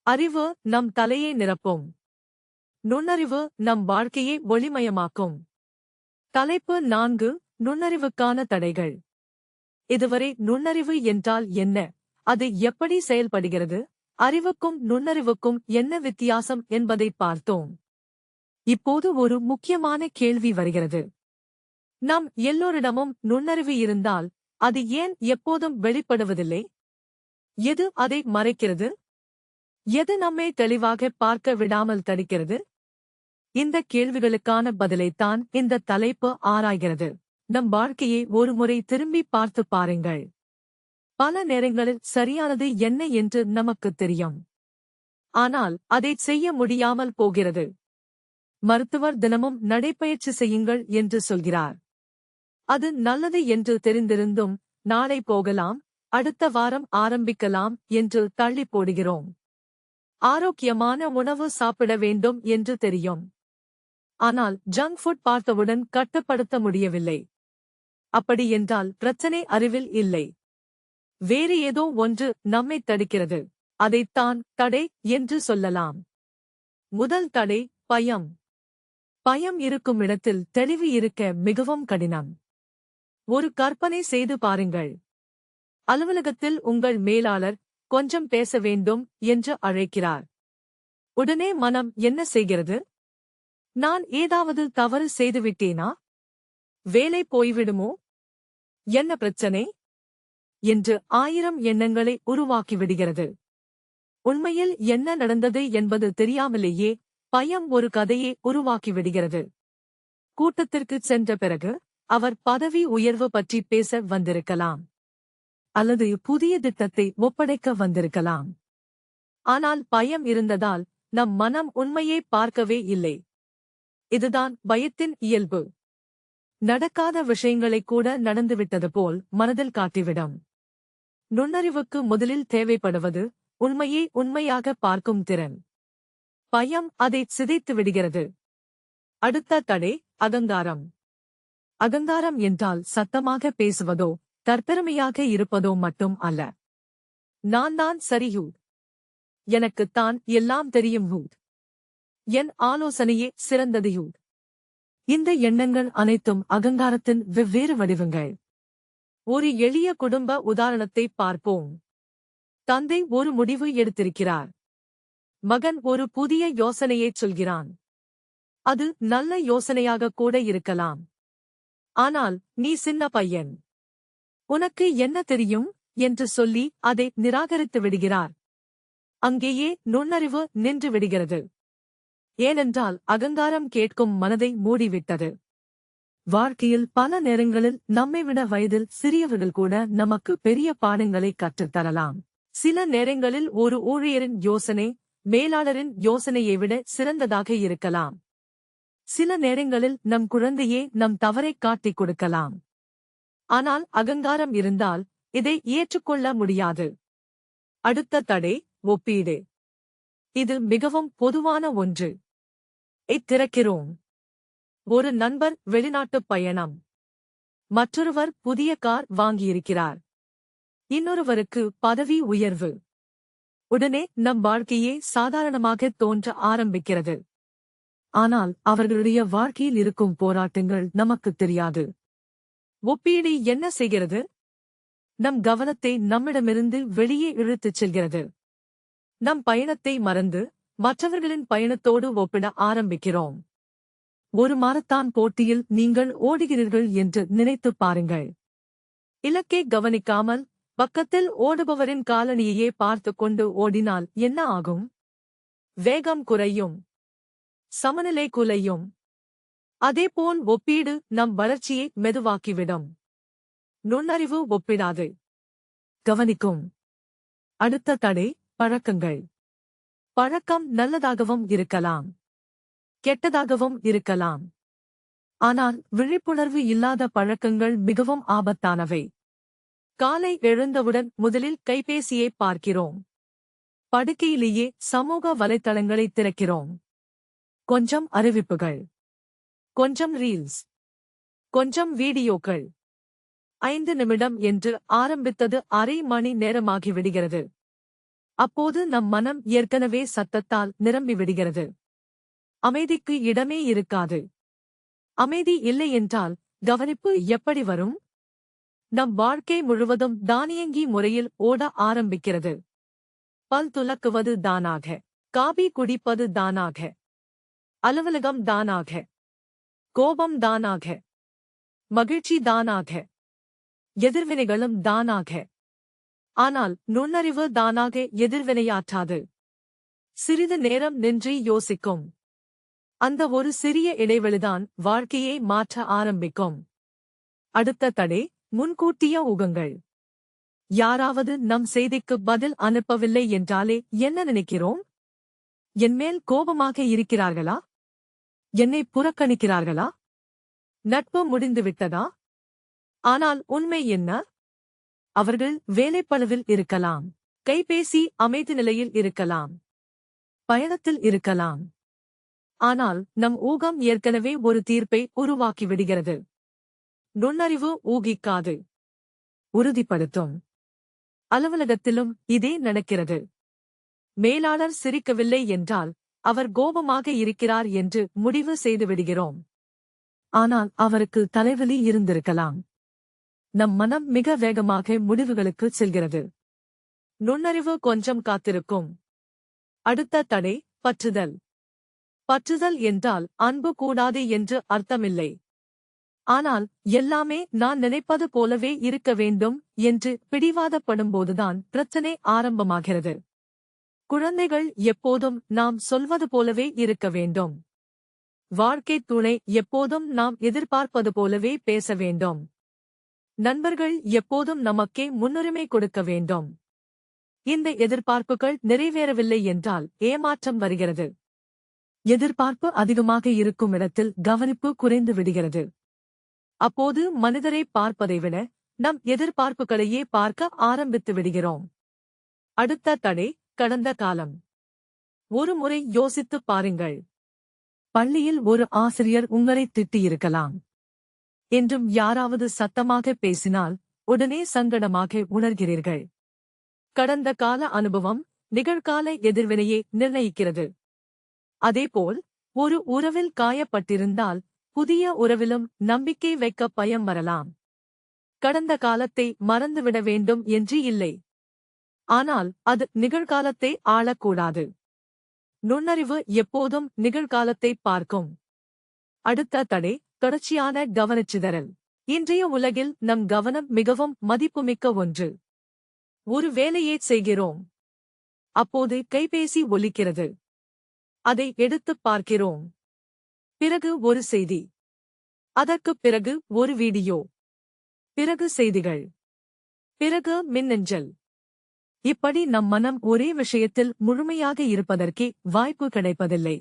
அறிவு நம் தலையை நிரப்பும். நுண்ணறிவு நம் வாழ்க்கையை ஒளிமயமாக்கும். தலைப்பு 4: நுண்ணறிவுக்கான தடைகள். இதுவரை நுண்ணறிவு என்றால் என்ன, அது எப்படி செயல்படுகிறது, அறிவுக்கும் நுண்ணறிவுக்கும் என்ன வித்தியாசம் என்பதை பார்த்தோம். இப்போது ஒரு முக்கியமான கேள்வி வருகிறது. நம் எல்லோரிடமும் நுண்ணறிவு இருந்தால் அது ஏன் எப்போதும் வெளிப்படுவதில்லை? எது அதை மறைக்கிறது? எது நம்மை தெளிவாக பார்க்க விடாமல் தடுக்கிறது? இந்த கேள்விகளுக்கான பதிலைத்தான் இந்த தலைப்பு ஆராய்கிறது. நம் வாழ்க்கையை ஒருமுறை திரும்பி பார்த்து பாருங்கள். பல நேரங்களில் சரியானது என்ன என்று நமக்குத் தெரியும். ஆனால் அதைச் செய்ய முடியாமல் போகிறது. மருத்துவர் தினமும் நடைப்பயிற்சி செய்யுங்கள் என்று சொல்கிறார். அது நல்லது என்று தெரிந்திருந்தும் நாளை போகலாம், அடுத்த வாரம் ஆரம்பிக்கலாம் என்று தள்ளி போடுகிறோம். ஆரோக்கியமான உணவு சாப்பிட வேண்டும் என்று தெரியும். ஆனால் ஜங்க் ஃபுட் பார்த்தவுடன் கட்டுப்படுத்த முடியவில்லை. அப்படி என்றால் பிரச்சனை அறிவில் இல்லை. வேறு ஏதோ ஒன்று நம்மை தடுக்கிறது. அதைத்தான் தடை என்று சொல்லலாம். முதல் தடை பயம். பயம் இருக்கும் இடத்தில் தெளிவு இருக்க மிகவும் கடினம். ஒரு கற்பனை செய்து பாருங்கள். அலுவலகத்தில் உங்கள் மேலாளர் கொஞ்சம் பேச வேண்டும் என்று அழைக்கிறார். உடனே மனம் என்ன செய்கிறது? நான் ஏதாவது தவறு செய்துவிட்டேனா? வேலை போய்விடுமோ? என்ன பிரச்சனை என்று 1000 எண்ணங்களை உருவாக்கிவிடுகிறது. உண்மையில் என்ன நடந்தது என்பது தெரியாமலேயே பயம் ஒரு கதையை உருவாக்கிவிடுகிறது. கூட்டத்திற்குச் சென்ற பிறகு அவர் பதவி உயர்வு பற்றி பேச வந்திருக்கலாம். அல்லது புதிய திட்டத்தை ஒப்படைக்க வந்திருக்கலாம். ஆனால் பயம் இருந்ததால் நம் மனம் உண்மையை பார்க்கவே இல்லை. இதுதான் பயத்தின் இயல்பு. நடக்காத விஷயங்களை கூட நடந்துவிட்டது போல் மனதில் காட்டிவிடும். நுண்ணறிவுக்கு முதலில் தேவைப்படுவது உண்மையை உண்மையாக பார்க்கும் திறன். பயம் அதை சிதைத்து விடுகிறது. அடுத்த தடை அகங்காரம். அகங்காரம் என்றால் சத்தமாக பேசுவதோ தற்பெருமையாக இருப்பதோ மட்டும் அல்ல. நான் தான் சரியூ, எனக்குத்தான் எல்லாம் தெரியும் ஹூ, என் ஆலோசனையே சிறந்தது யூ. இந்த எண்ணங்கள் அனைத்தும் அகங்காரத்தின் வெவ்வேறு வடிவங்கள். ஒரு எளிய குடும்ப உதாரணத்தை பார்ப்போம். தந்தை ஒரு முடிவு எடுத்திருக்கிறார். மகன் ஒரு புதிய யோசனையைச் சொல்கிறான். அது நல்ல யோசனையாக கூட இருக்கலாம். ஆனால் நீ சின்ன பையன், உனக்கு என்ன தெரியும் என்று சொல்லி அதை நிராகரித்து விடுகிறார். அங்கேயே நுண்ணறிவு நின்று விடுகிறது. ஏனென்றால் அகங்காரம் கேட்கும் மனதை மூடிவிட்டது. வாழ்க்கையில் பல நேரங்களில் நம்மைவிட வயதில் சிறியவர்கள் கூட நமக்கு பெரிய பாடங்களை கற்றுத்தரலாம். சில நேரங்களில் ஒரு ஊழியரின் யோசனை மேலாளரின் யோசனையை விட சிறந்ததாக இருக்கலாம். சில நேரங்களில் நம் குழந்தையே நம் தவறைக் காட்டிக் கொடுக்கலாம். ஆனால் அகங்காரம் இருந்தால் இதை ஏற்றுக்கொள்ள முடியாது. அடுத்த தடை ஒப்பீடு. இது மிகவும் பொதுவான ஒன்று. திறக்கிறோம். ஒரு நண்பர் வெளிநாட்டுப் பயணம். மற்றொருவர் புதிய கார் வாங்கியிருக்கிறார். இன்னொருவருக்கு பதவி உயர்வு. உடனே நம் வாழ்க்கையே சாதாரணமாக தோன்ற ஆரம்பிக்கிறது. ஆனால் அவர்களுடைய வாழ்க்கையில் இருக்கும் போராட்டங்கள் நமக்குத் தெரியாது. ஒப்பீடு என்ன செய்கிறது? நம் கவனத்தை நம்மிடமிருந்து வெளியே இழுத்துச் செல்கிறது. நம் பயணத்தை மறந்து மற்றவர்களின் பயணத்தோடு ஒப்பிட ஆரம்பிக்கிறோம். ஒரு மாரத்தான் போட்டியில் நீங்கள் ஓடுகிறீர்கள் என்று நினைத்துப் பாருங்கள். இலக்கை கவனிக்காமல் பக்கத்தில் ஓடுபவரின் காலணியையே பார்த்துக் கொண்டு ஓடினால் என்ன ஆகும்? வேகம் குறையும். சமநிலை குலையும். அதேபோல் ஒப்பீடு நம் வளர்ச்சியை மெதுவாக்கிவிடும். நுண்ணறிவு ஒப்பிடாது, கவனிக்கும். அடுத்த தடை பழக்கங்கள். பழக்கம் நல்லதாகவும் இருக்கலாம், கெட்டதாகவும் இருக்கலாம். ஆனால் விழிப்புணர்வு இல்லாத பழக்கங்கள் மிகவும் ஆபத்தானவை. காலை எழுந்தவுடன் முதலில் கைபேசியை பார்க்கிறோம். படுக்கையிலேயே சமூக வலைத்தளங்களை திறக்கிறோம். கொஞ்சம் அறிவிப்புகள், கொஞ்சம் ரீல்ஸ், கொஞ்சம் வீடியோக்கள். 5 நிமிடம் என்று ஆரம்பித்தது அரை மணி நேரமாகிவிடுகிறது. அப்போது நம் மனம் ஏற்கனவே சத்தத்தால் நிரம்பிவிடுகிறது. அமைதிக்கு இடமே இருக்காது. அமைதி இல்லை என்றால் கவனிப்பு எப்படி வரும்? நம் வாழ்க்கை முழுவதும் தானியங்கி முறையில் ஓட ஆரம்பிக்கிறது. பல் துலக்குவது தானாக, காபி குடிப்பது தானாக, அலுவலகம் தானாக, கோபம் தானாக, மகிழ்ச்சி தானாக, எதிர்வினைகளும் தானாக. ஆனால் நுண்ணறிவு தானாக எதிர்வினையாற்றாது. சிறிது நேரம் நின்று யோசிக்கும். அந்த ஒரு சிறிய இடைவெளிதான் வாழ்க்கையை மாற்ற ஆரம்பிக்கும். அடுத்த தடை முன்கூட்டிய ஊகங்கள். யாராவது நம் செய்திக்கு பதில் அனுப்பவில்லை என்றாலே என்ன நினைக்கிறோம்? என்மேல் கோபமாக இருக்கிறார்களா? என்னை புறக்கணிக்கிறார்களா? நட்பு முடிந்துவிட்டதா? ஆனால் உண்மை என்ன? அவர்கள் வேலைப்பளுவில் இருக்கலாம், கைபேசி அமைதி நிலையில் இருக்கலாம், பயணத்தில் இருக்கலாம். ஆனால் நம் ஊகம் ஏற்கனவே ஒரு தீர்ப்பை உருவாக்கிவிடுகிறது. நுண்ணறிவு ஊகிக்காது, உறுதிப்படுத்தும். அலுவலகத்திலும் இதே நடக்கிறது. மேலாளர் சிரிக்கவில்லை என்றால் அவர் கோபமாக இருக்கிறார் என்று முடிவு செய்துவிடுகிறோம். ஆனால் அவருக்கு தலைவலி இருந்திருக்கலாம். நம் மனம் மிக வேகமாக முடிவுகளுக்கு செல்கிறது. நுண்ணறிவு கொஞ்சம் காத்திருக்கும். அடுத்த தடை பற்றுதல். பற்றுதல் என்றால் அன்பு கூடாது என்று அர்த்தமில்லை. ஆனால் எல்லாமே நான் நினைப்பது போலவே இருக்க வேண்டும் என்று பிடிவாதப்படும்போதுதான் பிரச்சனை ஆரம்பமாகிறது. குழந்தைகள் எப்போதும் நாம் சொல்வது போலவே இருக்க வேண்டும். வாழ்க்கைத் துணை எப்போதும் நாம் எதிர்பார்ப்பது போலவே பேச வேண்டும். நண்பர்கள் எப்போதும் நமக்கே முன்னுரிமை கொடுக்க வேண்டும். இந்த எதிர்பார்ப்புகள் நிறைவேறவில்லை என்றால் ஏமாற்றம் வருகிறது. எதிர்பார்ப்பு அதிகமாக இருக்கும் இடத்தில் கவனிப்பு குறைந்து விடுகிறது. அப்போது மனிதரை பார்ப்பதை விட நம் எதிர்பார்ப்புகளையே பார்க்க ஆரம்பித்து விடுகிறோம். அடுத்த தடை கடந்த காலம். ஒரு முறை யோசித்துப் பாருங்கள். பள்ளியில் ஒரு ஆசிரியர் உங்களை திட்டியிருக்கலாம். என்றும் யாராவது சத்தமாக பேசினால் உடனே சங்கடமாக உணர்கிறீர்கள். கடந்த கால அனுபவம் நிகழ்கால எதிர்வினையை நிர்ணயிக்கிறது. அதேபோல் ஒரு உறவில் காயப்பட்டிருந்தால் புதிய உறவிலும் நம்பிக்கை வைக்க பயம் வரலாம். கடந்த காலத்தை மறந்துவிட வேண்டும் என்று இல்லை. ஆனால் அது நிகழ்காலத்தை ஆளக்கூடாது. நுண்ணறிவு எப்போதும் நிகழ்காலத்தை பார்க்கும். அடுத்த தடை தொடர்ச்சியான கவனச்சிதறல். இன்றைய உலகில் நம் கவனம் மிகவும் மதிப்புமிக்க ஒன்று. ஒரு வேலையைச் செய்கிறோம். அப்போது கைபேசி ஒலிக்கிறது. அதை எடுத்துப் பார்க்கிறோம். பிறகு ஒரு செய்தி. அதற்குப் பிறகு ஒரு வீடியோ. பிறகு செய்திகள். பிறகு மின்னஞ்சல். இப்படி நம் மனம் ஒரே விஷயத்தில் முழுமையாக இருப்பதற்கே வாய்ப்பு கிடைப்பதில்லை.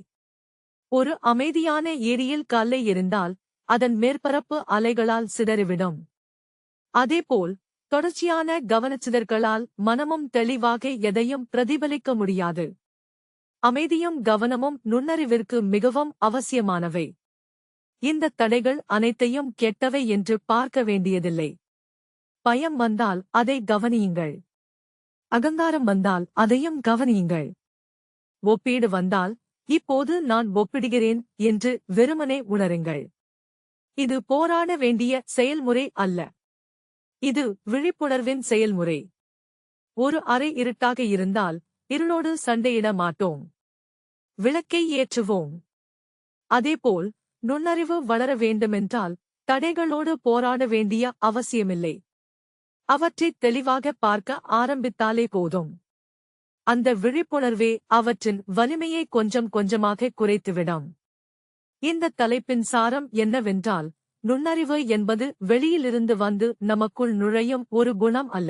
ஒரு அமைதியான ஏரியில் கல்லை எறிந்தால் அதன் மேற்பரப்பு அலைகளால் சிதறிவிடும். அதேபோல் தொடர்ச்சியான கவனச்சிதறல்களால் மனமும் தெளிவாக எதையும் பிரதிபலிக்க முடியாது. அமைதியும் கவனமும் நுண்ணறிவிற்கு மிகவும் அவசியமானவை. இந்த தடைகள் அனைத்தையும் கெட்டவை என்று பார்க்க வேண்டியதில்லை. பயம் வந்தால் அதை கவனியுங்கள். அகங்காரம் வந்தால் அதையும் கவனியுங்கள். ஒப்பீடு வந்தால் இப்போது நான் ஒப்பிடுகிறேன் என்று வெறுமனே உணருங்கள். இது போராட வேண்டிய செயல்முறை அல்ல. இது விழிப்புணர்வின் செயல்முறை. ஒரு அறை இருட்டாக இருந்தால் இருளோடு சண்டையிட மாட்டோம். விளக்கை ஏற்றுவோம். அதேபோல் நுண்ணறிவு வளர வேண்டுமென்றால் தடைகளோடு போராட வேண்டிய அவசியமில்லை. அவற்றைத் தெளிவாக பார்க்க ஆரம்பித்தாலே போதும். அந்த விழிப்புணர்வே அவற்றின் வலிமையை கொஞ்சம் கொஞ்சமாக குறைத்துவிடும். இந்த தலைப்பின் சாரம் என்னவென்றால், நுண்ணறிவு என்பது வெளியிலிருந்து வந்து நமக்குள் நுழையும் ஒரு குணம் அல்ல.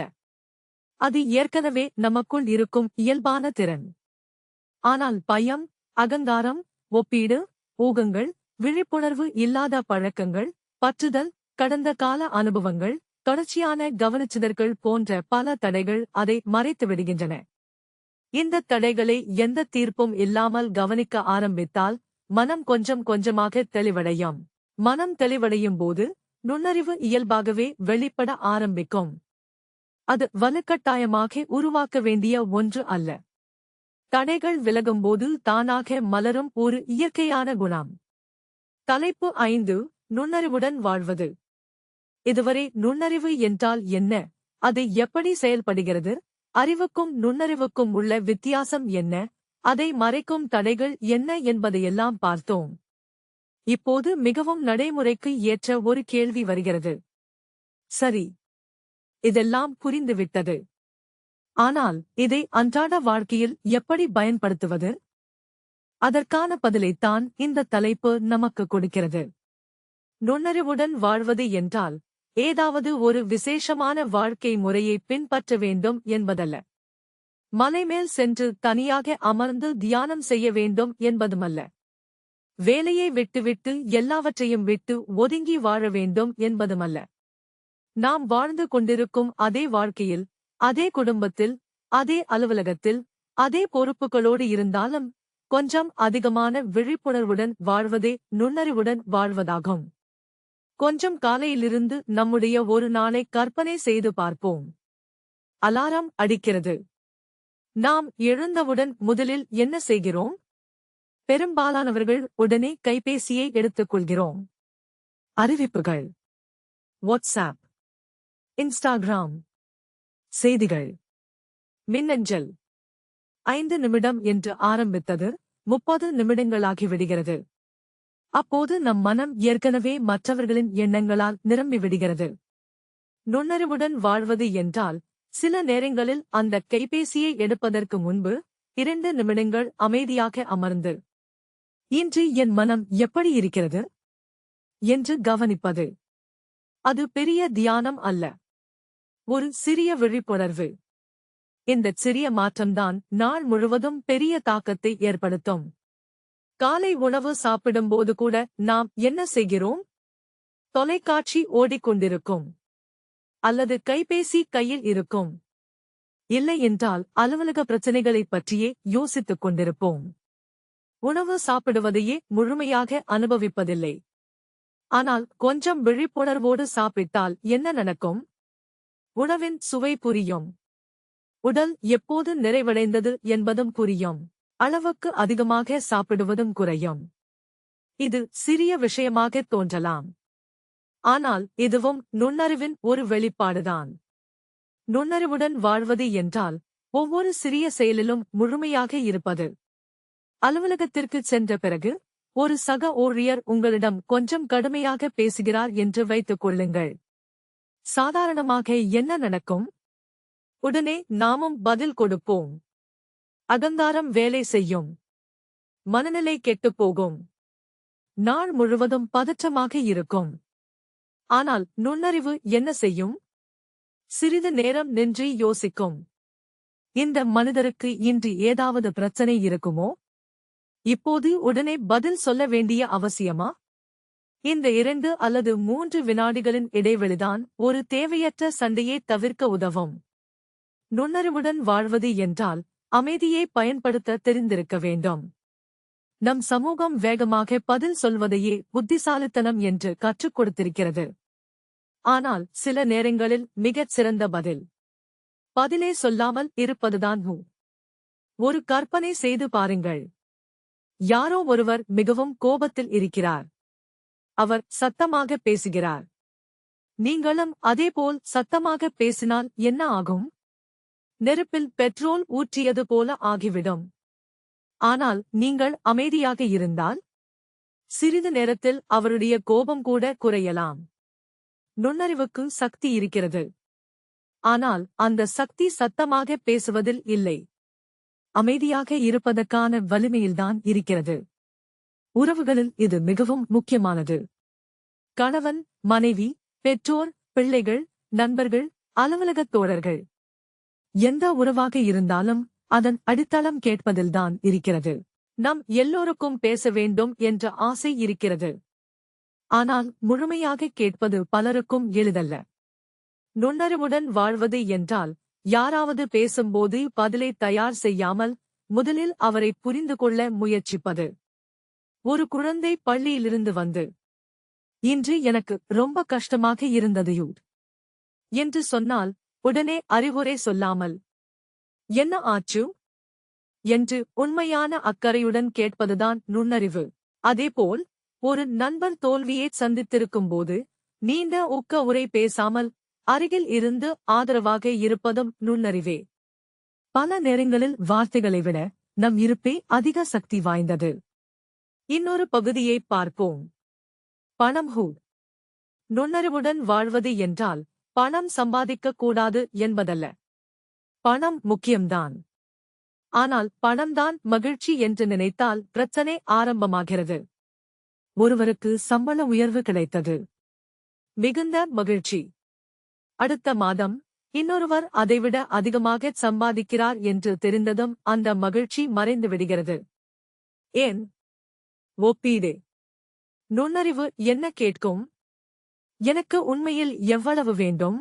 அது ஏற்கனவே நமக்குள் இருக்கும் இயல்பான திறன். ஆனால் பயம், அகங்காரம், ஒப்பீடு, ஊகங்கள், விழிப்புணர்வு இல்லாத பழக்கங்கள், பற்றுதல், கடந்த கால அனுபவங்கள், தொடர்ச்சியான கவனச்சிதறல்கள் போன்ற பல தடைகள் அதை மறைத்துவிடுகின்றன. இந்த தடைகளை எந்த தீர்ப்பும் இல்லாமல் கவனிக்க ஆரம்பித்தால் மனம் கொஞ்சம் கொஞ்சமாக தெளிவடையும். மனம் தெளிவடையும் போது நுண்ணறிவு இயல்பாகவே வெளிப்பட ஆரம்பிக்கும். அது வலுக்கட்டாயமாக உருவாக்க வேண்டிய ஒன்று அல்ல. தடைகள் விலகும்போது தானாக மலரும் ஒரு இயற்கையான குணம். தலைப்பு 5: நுண்ணறிவுடன் வாழ்வது. இதுவரை நுண்ணறிவு என்றால் என்ன, அது எப்படி செயல்படுகிறது, அறிவுக்கும் நுண்ணறிவுக்கும் உள்ள வித்தியாசம் என்ன, அதை மறைக்கும் தடைகள் என்ன என்பதையெல்லாம் பார்த்தோம். இப்போது மிகவும் நடைமுறைக்கு ஏற்ற ஒரு கேள்வி வருகிறது. சரி, இதெல்லாம் புரிந்துவிட்டது. ஆனால் இதை அன்றாட வாழ்க்கையில் எப்படி பயன்படுத்துவது? அதற்கான பதிலைத்தான் இந்த தலைப்பு நமக்கு கொடுக்கிறது. நுண்ணறிவுடன் வாழ்வது என்றால் ஏதாவது ஒரு விசேஷமான வாழ்க்கை முறையை பின்பற்ற வேண்டும் என்பதல்ல. மலைமேல் சென்று தனியாக அமர்ந்து தியானம் செய்ய வேண்டும் என்பதுமல்ல. வேலையை விட்டுவிட்டு எல்லாவற்றையும் விட்டு ஒதுங்கி வாழ வேண்டும் என்பதுமல்ல. நாம் வாழ்ந்து கொண்டிருக்கும் அதே வாழ்க்கையில், அதே குடும்பத்தில், அதே அலுவலகத்தில், அதே பொறுப்புகளோடு இருந்தாலும் கொஞ்சம் அதிகமான விழிப்புணர்வுடன் வாழ்வதே நுண்ணறிவுடன் வாழ்வதாகும். கொஞ்சம் காலையிலிருந்து நம்முடைய ஒரு நாளை கற்பனை செய்து பார்ப்போம். அலாரம் அடிக்கிறது. நாம் எழுந்தவுடன் முதலில் என்ன செய்கிறோம்? பெரும்பாலானவர்கள் உடனே கைபேசியை எடுத்துக்கொள்கிறோம். அறிவிப்புகள், வாட்ஸ்ஆப், இன்ஸ்டாகிராம், செய்திகள், மின்னஞ்சல். 5 நிமிடம் என்று ஆரம்பித்தது 30 நிமிடங்களாகிவிடுகிறது. அப்போது நம் மனம் ஏற்கனவே மற்றவர்களின் எண்ணங்களால் நிரம்பிவிடுகிறது. நுண்ணறிவுடன் வாழ்வது என்றால் சில நேரங்களில் அந்த கைபேசியை எடுப்பதற்கு முன்பு 2 நிமிடங்கள் அமைதியாக அமர்ந்து, இன்று என் மனம் எப்படி இருக்கிறது என்று கவனிப்பது. அது பெரிய தியானம் அல்ல, ஒரு சிறிய விழிப்புணர்வு. இந்த சிறிய மாற்றம்தான் நாள் முழுவதும் பெரிய தாக்கத்தை ஏற்படுத்தும். காலை உணவு சாப்பிடும்போது கூட நாம் என்ன செய்கிறோம்? தொலைக்காட்சி ஓடிக்கொண்டிருக்கும். அல்லது கைபேசி கையில் இருக்கும். இல்லை என்றால் அலுவலக பிரச்சனைகளைப் பற்றியே யோசித்துக் கொண்டிருப்போம். உணவு சாப்பிடுவதையே முழுமையாக அனுபவிப்பதில்லை. ஆனால் கொஞ்சம் விழிப்புணர்வோடு சாப்பிட்டால் என்ன நடக்கும்? உணவின் சுவை புரியும். உடல் எப்போது நிறைவடைந்தது என்பதும் புரியும். அளவுக்கு அதிகமாக சாப்பிடுவதும் குறையும். இது சிறிய விஷயமாக தோன்றலாம். ஆனால் இதுவும் நுண்ணறிவின் ஒரு வெளிப்பாடுதான். நுண்ணறிவுடன் வாழ்வது என்றால் ஒவ்வொரு சிறிய செயலிலும் முழுமையாக இருப்பது. அலுவலகத்திற்கு சென்ற பிறகு ஒரு சக ஊழியர் உங்களிடம் கொஞ்சம் கடுமையாக பேசுகிறார் என்று வைத்துக் கொள்ளுங்கள். சாதாரணமாக என்ன நடக்கும்? உடனே நாமும் பதில் கொடுப்போம். அகங்காரம் வேலை செய்யும். மனநிலை கெட்டுப்போகும். நாள் முழுவதும் பதற்றமாக இருக்கும். ஆனால் நுண்ணறிவு என்ன செய்யும்? சிறிது நேரம் நின்று யோசிக்கும். இந்த மனிதருக்கு இன்று ஏதாவது பிரச்சனை இருக்குமோ? இப்போது உடனே பதில் சொல்ல வேண்டிய அவசியமா? இந்த 2 அல்லது 3 வினாடிகளின் இடைவெளிதான் ஒரு தேவையற்ற சண்டையை தவிர்க்க உதவும். நுண்ணறிவுடன் வாழ்வது என்றால் அமைதியை பயன்படுத்த தெரிந்திருக்க வேண்டும். நம் சமூகம் வேகமாக பதில் சொல்வதையே புத்திசாலித்தனம் என்று கற்றுக் கொடுத்திருக்கிறது. ஆனால் சில நேரங்களில் மிகச் சிறந்த பதிலே சொல்லாமல் இருப்பதுதான். ஒரு கற்பனை செய்து பாருங்கள். யாரோ ஒருவர் மிகவும் கோபத்தில் இருக்கிறார். அவர் சத்தமாக பேசுகிறார். நீங்களும் அதேபோல் சத்தமாக பேசினால் என்ன ஆகும்? நெருப்பில் பெட்ரோல் ஊற்றியது போல ஆகிவிடும். ஆனால் நீங்கள் அமைதியாக இருந்தால் சிறிது நேரத்தில் அவருடைய கோபம் கூட குறையலாம். நுண்ணறிவுக்கு சக்தி இருக்கிறது. ஆனால் அந்த சக்தி சத்தமாக பேசுவதில் இல்லை. அமைதியாக இருப்பதற்கான வலிமையில்தான் இருக்கிறது. உறவுகளில் இது மிகவும் முக்கியமானது. கணவன், மனைவி, பெற்றோர், பிள்ளைகள், நண்பர்கள், அலுவலகத் தோழர்கள், எந்த உறவாக இருந்தாலும் அதன் அடித்தளம் கேட்பதில்தான் இருக்கிறது. நம் எல்லோருக்கும் பேச வேண்டும் என்ற ஆசை இருக்கிறது. ஆனால் முழுமையாக கேட்பது பலருக்கும் எளிதல்ல. நுண்ணறிவுடன் வாழ்வது என்றால் யாராவது பேசும்போது பதிலை தயார் செய்யாமல் முதலில் அவரை புரிந்து கொள்ள முயற்சிப்பது. ஒரு குழந்தை பள்ளியிலிருந்து வந்து, இன்று எனக்கு ரொம்ப கஷ்டமாக இருந்தது என்று சொன்னால் உடனே அறிவுரை சொல்லாமல், என்ன ஆச்சு என்று உண்மையான அக்கறையுடன் கேட்பதுதான் நுண்ணறிவு. அதேபோல் ஒரு நண்பர் தோல்வியை சந்தித்திருக்கும்போது நீண்ட ஊக்க உரை பேசாமல் அருகில் இருந்து ஆதரவாக இருப்பதும் நுண்ணறிவே. பல நேரங்களில் வார்த்தைகளை விட நம் இருப்பே அதிக சக்தி வாய்ந்தது. இன்னொரு பகுதியை பார்ப்போம். பணம். நுண்ணறிவுடன் வாழ்வது என்றால் பணம் சம்பாதிக்கக் கூடாது என்பதல்ல. பணம் முக்கியம்தான். ஆனால் பணம்தான் மகிழ்ச்சி என்று நினைத்தால் பிரச்சனை ஆரம்பமாகிறது. ஒருவருக்கு சம்பள உயர்வு கிடைத்தது, மிகுந்த மகிழ்ச்சி. அடுத்த மாதம் இன்னொருவர் அதைவிட அதிகமாக சம்பாதிக்கிறார் என்று தெரிந்ததும் அந்த மகிழ்ச்சி மறைந்து விடுகிறது. ஏன்? ஒப்பீடு. நுண்ணறிவு என்ன கேட்கும்? எனக்கு உண்மையில் எவ்வளவு வேண்டும்?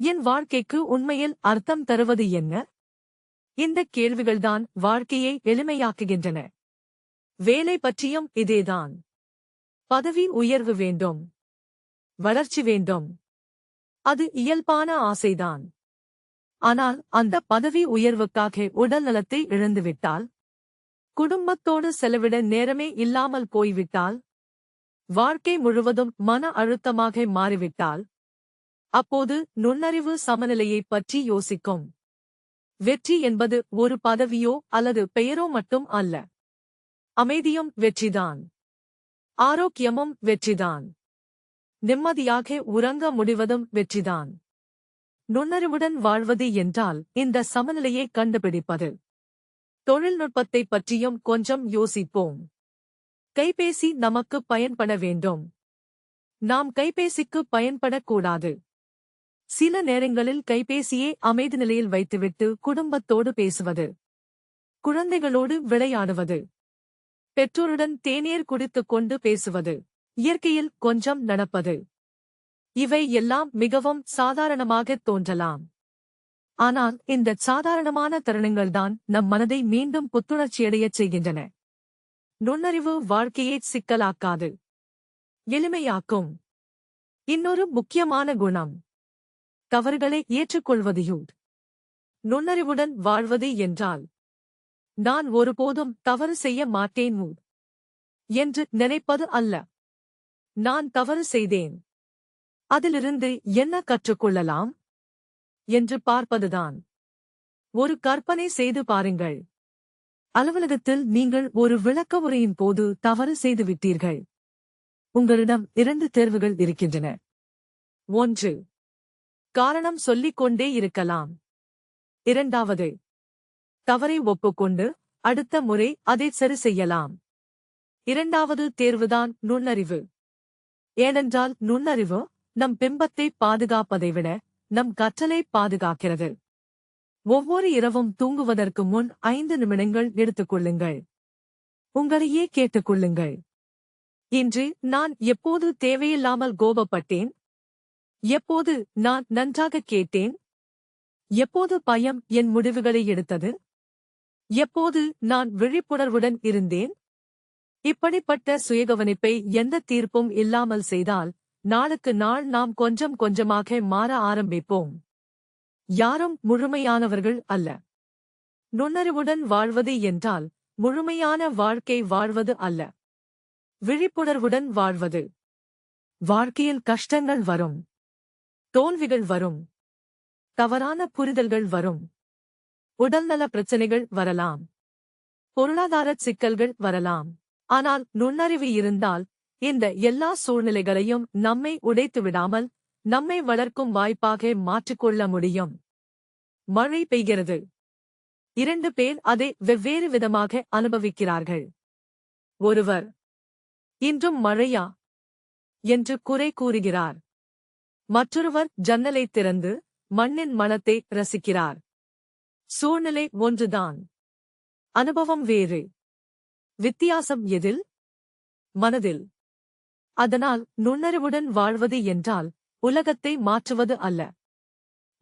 என் வாழ்க்கைக்கு உண்மையில் அர்த்தம் தருவது என்ன? இந்த கேள்விகள்தான் வாழ்க்கையை எளிமையாக்குகின்றன. வேலை பற்றியும் இதேதான். பதவி உயர்வு வேண்டும், வளர்ச்சி வேண்டும். அது இயல்பான ஆசைதான். ஆனால் அந்த பதவி உயர்வுக்காக உடல் நலத்தை இழந்துவிட்டால், குடும்பத்தோடு செலவிட நேரமே இல்லாமல் போய்விட்டால், வாழ்க்கை முழுவதும் மன அழுத்தமாக மாறிவிட்டால், அப்போது நுண்ணறிவு சமநிலையைப் பற்றி யோசிக்கும். வெற்றி என்பது ஒரு பதவியோ அல்லது பெயரோ மட்டும் அல்ல. அமைதியும் வெற்றிதான். ஆரோக்கியமும் வெற்றிதான். நிம்மதியாக உறங்க முடிவதும் வெற்றிதான். நுண்ணறிவுடன் வாழ்வது என்றால் இந்த சமநிலையை கண்டுபிடிப்பது. தொழில்நுட்பத்தைப் பற்றியும் கொஞ்சம் யோசிப்போம். கைபேசி நமக்கு பயன்பட வேண்டும். நாம் கைபேசிக்கு பயன்படக்கூடாது. சில நேரங்களில் கைபேசியை அமைதி நிலையில் வைத்துவிட்டு குடும்பத்தோடு பேசுவது, குழந்தைகளோடு விளையாடுவது, பெற்றோருடன் தேநீர் குடித்துக் கொண்டு பேசுவது, இயற்கையில் கொஞ்சம் நடப்பது, இவை எல்லாம் மிகவும் சாதாரணமாகத் தோன்றலாம். ஆனால் இந்த சாதாரணமான தருணங்கள்தான் நம் மனதை மீண்டும் புத்துணர்ச்சியடையச் செய்கின்றன. நுண்ணறிவு வாழ்க்கையை சிக்கலாக்காது, எளிமையாக்கும். இன்னொரு முக்கியமான குணம், தவறுகளை ஏற்றுக்கொள்வது. நுண்ணறிவுடன் வாழ்வது என்றால் நான் ஒருபோதும் தவறு செய்ய மாட்டேன் என்று நினைப்பது அல்ல. நான் தவறு செய்தேன், அதிலிருந்து என்ன கற்றுக்கொள்ளலாம் என்று பார்ப்பதுதான். ஒரு கற்பனை செய்து பாருங்கள். அலுவலகத்தில் நீங்கள் ஒரு விளக்க உரையின் போது தவறு செய்துவிட்டீர்கள். உங்களிடம் 2 தேர்வுகள் இருக்கின்றன. 1. காரணம் சொல்லிக் கொண்டே இருக்கலாம். 2. தவறை ஒப்புக்கொண்டு அடுத்த முறை அதை சரி செய்யலாம். 2வது தேர்வுதான் நுண்ணறிவு. ஏனென்றால் நுண்ணறிவு நம் பிம்பத்தை பாதுகாப்பதை விட நம் கற்றலை பாதுகாக்கிறது. ஒவ்வொரு இரவும் தூங்குவதற்கு முன் 5 நிமிடங்கள் எடுத்துக்கொள்ளுங்கள். உங்களையே கேட்டுக்கொள்ளுங்கள். இன்று நான் எப்போது தேவையில்லாமல் கோபப்பட்டேன்? எப்போது நான் நன்றாக கேட்டேன்? எப்போது பயம் என் முடிவுகளை எடுத்தது? எப்போது நான் விழிப்புணர்வுடன் இருந்தேன்? இப்படிப்பட்ட சுயகவனிப்பை எந்த தீர்ப்பும் இல்லாமல் செய்தால் நாளுக்கு நாள் நாம் கொஞ்சம் கொஞ்சமாக மாற ஆரம்பிப்போம். யாரும் முழுமையானவர்கள் அல்ல. நுண்ணறிவுடன் வாழ்வது என்றால் முழுமையான வாழ்க்கை வாழ்வது அல்ல, விழிப்புணர்வுடன் வாழ்வது. வாழ்க்கையில் கஷ்டங்கள் வரும், தோல்விகள் வரும், தவறான புரிதல்கள் வரும். உடல்நல பிரச்சனைகள் வரலாம். பொருளாதார சிக்கல்கள் வரலாம். ஆனால் நுண்ணறிவு இருந்தால் இந்த எல்லா சூழ்நிலைகளையும் நம்மை உடைத்து விடாமல் நம்மை வளர்க்கும் வாய்ப்பாக மாற்றிக்கொள்ள முடியும். மழை பெய்கிறது. 2 பேர் அதை வெவ்வேறு விதமாக அனுபவிக்கிறார்கள். ஒருவர், இன்றும் மழையா என்று குறை கூறுகிறார். மற்றொருவர் ஜன்னலை திறந்து மண்ணின் மணத்தை ரசிக்கிறார். சூழ்நிலை ஒன்றுதான், அனுபவம் வேறு. வித்தியாசம் எதில்? மனதில். அதனால் நுண்ணறிவுடன் வாழ்வது என்றால் உலகத்தை மாற்றுவது அல்ல,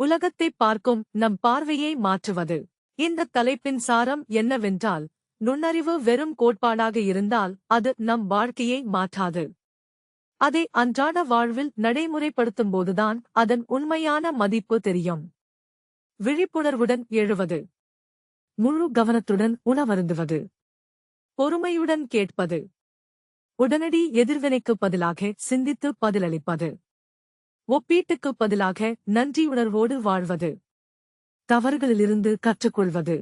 உலகத்தை பார்க்கும் நம் பார்வையை மாற்றுவது. இந்த தலைப்பின் சாரம் என்னவென்றால், நுண்ணறிவு வெறும் கோட்பாடாக இருந்தால் அது நம் வாழ்க்கையை மாற்றாது. அதை அன்றாட வாழ்வில் நடைமுறைப்படுத்தும்போதுதான் அதன் உண்மையான மதிப்பு தெரியும். விழிப்புணர்வுடன் எழுவது, முழு கவனத்துடன் உணவருந்துவது, பொறுமையுடன் கேட்பது, உடனடி எதிர்வினைக்கு பதிலாக சிந்தித்து பதிலளிப்பது, ஒப்பீட்டுக்கு பதிலாக நன்றியுணர்வோடு வாழ்வது, தவறுகளிலிருந்து கற்றுக்கொள்வது,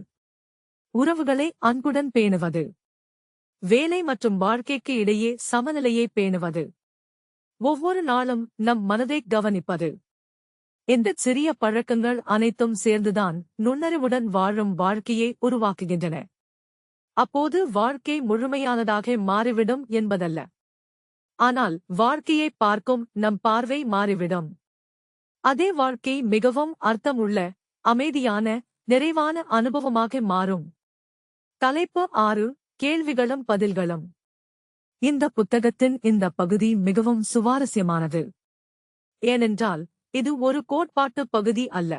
உறவுகளை அன்புடன் பேணுவது, வேலை மற்றும் வாழ்க்கைக்கு இடையே சமநிலையை பேணுவது, ஒவ்வொரு நாளும் நம் மனதை கவனிப்பது. இந்த சிறிய பழக்கங்கள் அனைத்தும் சேர்ந்துதான் நுண்ணறிவுடன் வாழும் வாழ்க்கையை உருவாக்குகின்றன. அப்போது வாழ்க்கை முழுமையானதாக மாறிவிடும் என்பதல்ல, ஆனால் வாழ்க்கையை பார்க்கும் நம் பார்வை மாறிவிடும். அதே வாழ்க்கை மிகவும் அர்த்தமுள்ள, அமைதியான, நிறைவான அனுபவமாக மாறும். தலைப்பு 6, கேள்விகளும் பதில்களும். இந்த புத்தகத்தின் இந்த பகுதி மிகவும் சுவாரஸ்யமானது. ஏனென்றால் இது ஒரு கோட்பாட்டு பகுதி அல்ல.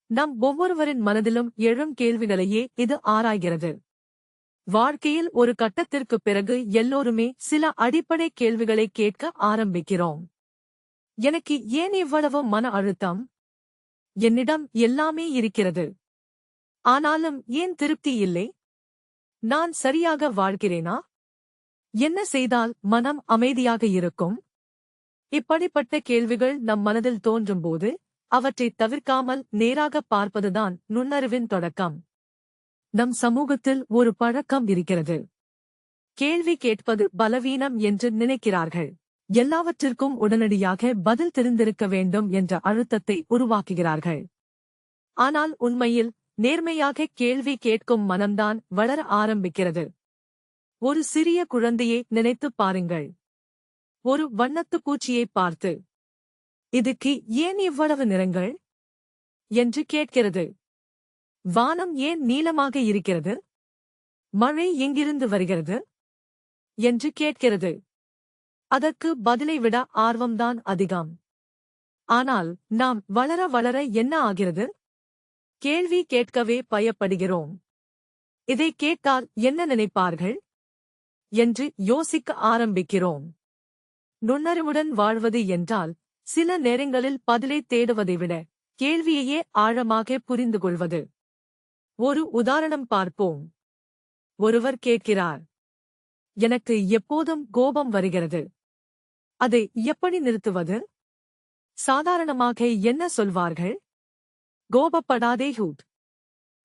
நம் ஒவ்வொருவரின் மனதிலும் எழும் கேள்விகளையே இது ஆராய்கிறது. வாழ்க்கையில் ஒரு கட்டத்திற்குப் பிறகு எல்லோருமே சில அடிப்படை கேள்விகளை கேட்க ஆரம்பிக்கிறோம். எனக்கு ஏன் இவ்வளவு மன அழுத்தம்? என்னிடம் எல்லாமே இருக்கிறது, ஆனாலும் ஏன் திருப்தி இல்லை? நான் சரியாக வாழ்கிறேனா? என்ன செய்தால் மனம் அமைதியாக இருக்கும்? இப்படிப்பட்ட கேள்விகள் நம் மனதில் தோன்றும்போது அவற்றை தவிர்க்காமல் நேராக பார்ப்பதுதான் நுண்ணறிவின் தொடக்கம். நம் சமூகத்தில் ஒரு பழக்கம் இருக்கிறது. கேள்வி கேட்பது பலவீனம் என்று நினைக்கிறார்கள். எல்லாவற்றிற்கும் உடனடியாக பதில் தெரிந்திருக்க வேண்டும் என்ற அழுத்தத்தை உருவாக்குகிறார்கள். ஆனால் உண்மையில் நேர்மையாக கேள்வி கேட்கும் மனம்தான் வளர ஆரம்பிக்கிறது. ஒரு சிறிய குழந்தையை நினைத்துப் பாருங்கள். ஒரு வண்ணத்துப் பூச்சியை பார்த்து, இதுக்கு ஏன் இவ்வளவு நிறங்கள் என்று கேட்கிறது. வானம் ஏன் நீலமாக இருக்கிறது? மழை எங்கிருந்து வருகிறது என்று கேட்கிறது. அதற்கு பதிலை விட ஆர்வம்தான் அதிகம். ஆனால் நாம் வளர வளர என்ன ஆகிறது? கேள்வி கேட்கவே பயப்படுகிறோம். இதை கேட்டால் என்ன நினைப்பார்கள் என்று யோசிக்க ஆரம்பிக்கிறோம். நுண்ணறிவுடன் வாழ்வது என்றால் சில நேரங்களில் பதிலை தேடுவதை விட கேள்வியையே ஆழமாக புரிந்து கொள்வது. ஒரு உதாரணம் பார்ப்போம். ஒருவர் கேட்கிறார், எனக்கு எப்போதும் கோபம் வருகிறது, அதை எப்படி நிறுத்துவது? சாதாரணமாக என்ன சொல்வார்கள்? கோபப்படாதே ஹூட்,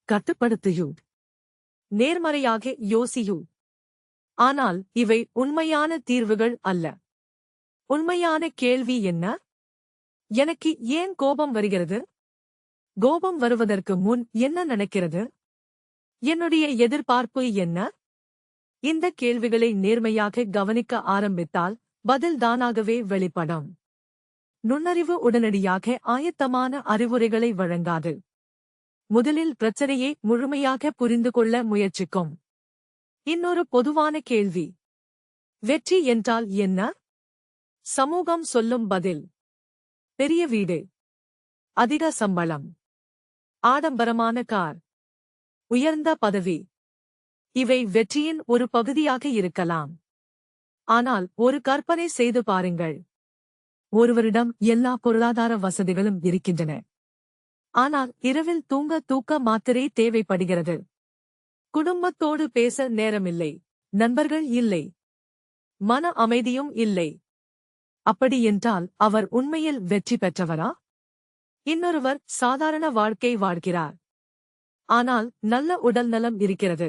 கட்டுப்படுத்து ஹூட், நேர்மறையாக யோசி ஹூட். ஆனால் இவை உண்மையான தீர்வுகள் அல்ல. உண்மையான கேள்வி என்ன? எனக்கு ஏன் கோபம் வருகிறது? கோபம் வருவதற்கு முன் என்ன நடக்கிறது? என்னுடைய எதிர்பார்ப்பு என்ன? இந்த கேள்விகளை நேர்மையாக கவனிக்க ஆரம்பித்தால் பதில் தானாகவே வெளிப்படும். நுண்ணறிவு உடனடியாக ஆயத்தமான அறிவுரைகளை வழங்காது. முதலில் பிரச்சனையை முழுமையாக புரிந்து கொள்ள முயற்சிக்கும். இன்னொரு பொதுவான கேள்வி, வெற்றி என்றால் என்ன? சமூகம் சொல்லும் பதில், பெரிய வீடு, அதிக சம்பளம், ஆடம்பரமான கார், உயர்ந்த பதவி. இவை வெற்றியின் ஒரு பகுதியாக இருக்கலாம். ஆனால் ஒரு கற்பனை செய்து பாருங்கள். ஒருவரிடம் எல்லா பொருளாதார வசதிகளும் இருக்கின்றன. ஆனால் இரவில் தூங்க தூக்க மாத்திரை தேவைப்படுகிறது. குடும்பத்தோடு பேச நேரமில்லை, நண்பர்கள் இல்லை, மன அமைதியும் இல்லை. அப்படியென்றால் அவர் உண்மையில் வெற்றி பெற்றவரா? இன்னொருவர் சாதாரண வாழ்க்கை வாழ்கிறார். ஆனால் நல்ல உடல்நலம் இருக்கிறது.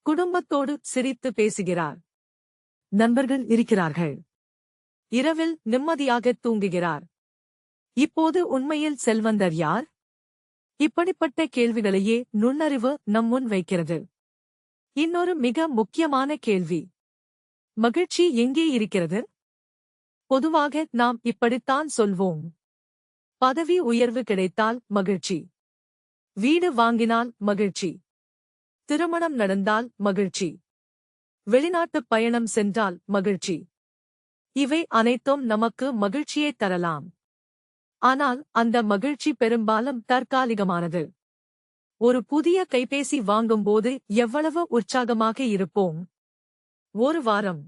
குடும்பத்தோடு சிரித்து பேசுகிறார். நண்பர்கள் இருக்கிறார்கள். இரவில் நிம்மதியாக தூங்குகிறார். இப்போது உண்மையில் செல்வந்தர் யார்? இப்படிப்பட்ட கேள்விகளையே நுண்ணறிவு நம்முன் வைக்கிறது. இன்னொரு மிக முக்கியமான கேள்வி, மகிழ்ச்சி எங்கே இருக்கிறது? பொதுவாக நாம் இப்படித்தான் சொல்வோம். பதவி உயர்வு கிடைத்தால் மகிழ்ச்சி, வீடு வாங்கினால் மகிழ்ச்சி, திருமணம் நடந்தால் மகிழ்ச்சி, வெளிநாட்டுப் பயணம் சென்றால் மகிழ்ச்சி. இவை அனைத்தும் நமக்கு மகிழ்ச்சியை தரலாம். ஆனால் அந்த மகிழ்ச்சி பெரும்பாலும் தற்காலிகமானது. ஒரு புதிய கைபேசி வாங்கும்போது எவ்வளவு உற்சாகமாக இருப்போம்? ஒரு வாரம்,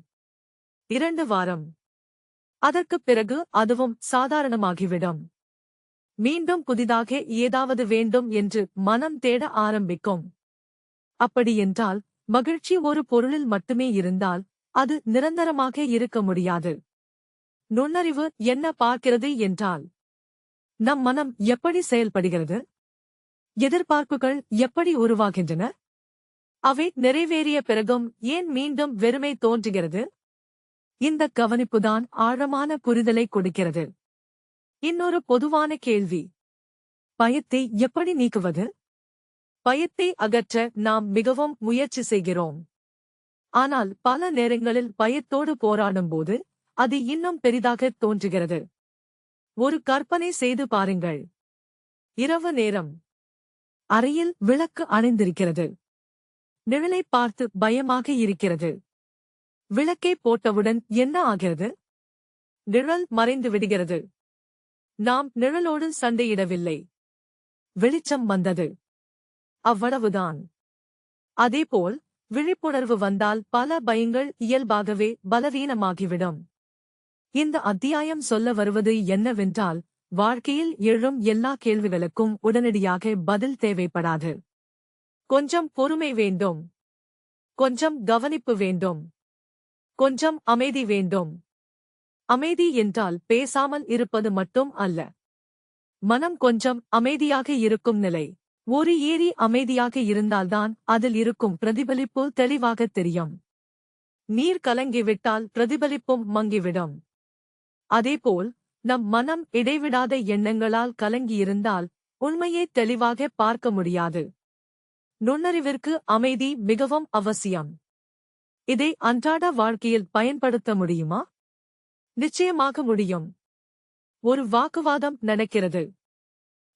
2 வாரம். அதற்குப் பிறகு அதுவும் சாதாரணமாகிவிடும். மீண்டும் புதிதாக ஏதாவது வேண்டும் என்று மனம் தேட ஆரம்பிக்கும். அப்படியென்றால் மகிழ்ச்சி ஒரு பொருளில் மட்டுமே இருந்தால் அது நிரந்தரமாக இருக்க முடியாது. நுண்ணறிவு என்ன பார்க்கிறது என்றால், நம் மனம் எப்படி செயல்படுகிறது? எதிர்பார்ப்புகள் எப்படி உருவாகின்றன? அவை நிறைவேறிய பிறகும் ஏன் மீண்டும் வெறுமை தோன்றுகிறது? இந்த கவனிப்புதான் ஆழமான புரிதலை கொடுக்கிறது. இன்னொரு பொதுவான கேள்வி, பயத்தை எப்படி நீக்குவது? பயத்தை அகற்ற நாம் மிகவும் முயற்சி செய்கிறோம். ஆனால் பல நேரங்களில் பயத்தோடு போராடும்போது அது இன்னும் பெரிதாக தோன்றுகிறது. ஒரு கற்பனை செய்து பாருங்கள். இரவு நேரம். அறையில் விளக்கு அணைந்திருக்கிறது. நிழலை பார்த்து பயமாக இருக்கிறது. விளக்கை போட்டவுடன் என்ன ஆகிறது? நிழல் மறைந்து விடுகிறது. நாம் நிழலோடு சண்டையிடவில்லை. வெளிச்சம் வந்தது. அவ்வளவுதான். அதேபோல் விழிப்புணர்வு வந்தால் பல பயங்கள் இயல்பாகவே பலவீனமாகிவிடும். இந்த அத்தியாயம் சொல்ல வருவது என்னவென்றால், வாழ்க்கையில் எழும் எல்லா கேள்விகளுக்கும் உடனடியாக பதில் தேவைப்படாது. கொஞ்சம் பொறுமை வேண்டும். கொஞ்சம் கவனிப்பு வேண்டும். கொஞ்சம் அமைதி வேண்டும். அமைதி என்றால் பேசாமல் இருப்பது மட்டும் அல்ல. மனம் கொஞ்சம் அமைதியாக இருக்கும் நிலை. ஒரு ஏரி அமைதியாக இருந்தால்தான் அதில் இருக்கும் பிரதிபலிப்பு தெளிவாகத் தெரியும். நீர் கலங்கிவிட்டால் பிரதிபலிப்பும் மங்கிவிடும். அதேபோல் நம் மனம் இடைவிடாத எண்ணங்களால் கலங்கியிருந்தால் உண்மையை தெளிவாக பார்க்க முடியாது. நுண்ணறிவிற்கு அமைதி மிகவும் அவசியம். இதை அன்றாட வாழ்க்கையில் பயன்படுத்த முடியுமா? நிச்சயமாக முடியும். ஒரு வாக்குவாதம் நடக்கிறது.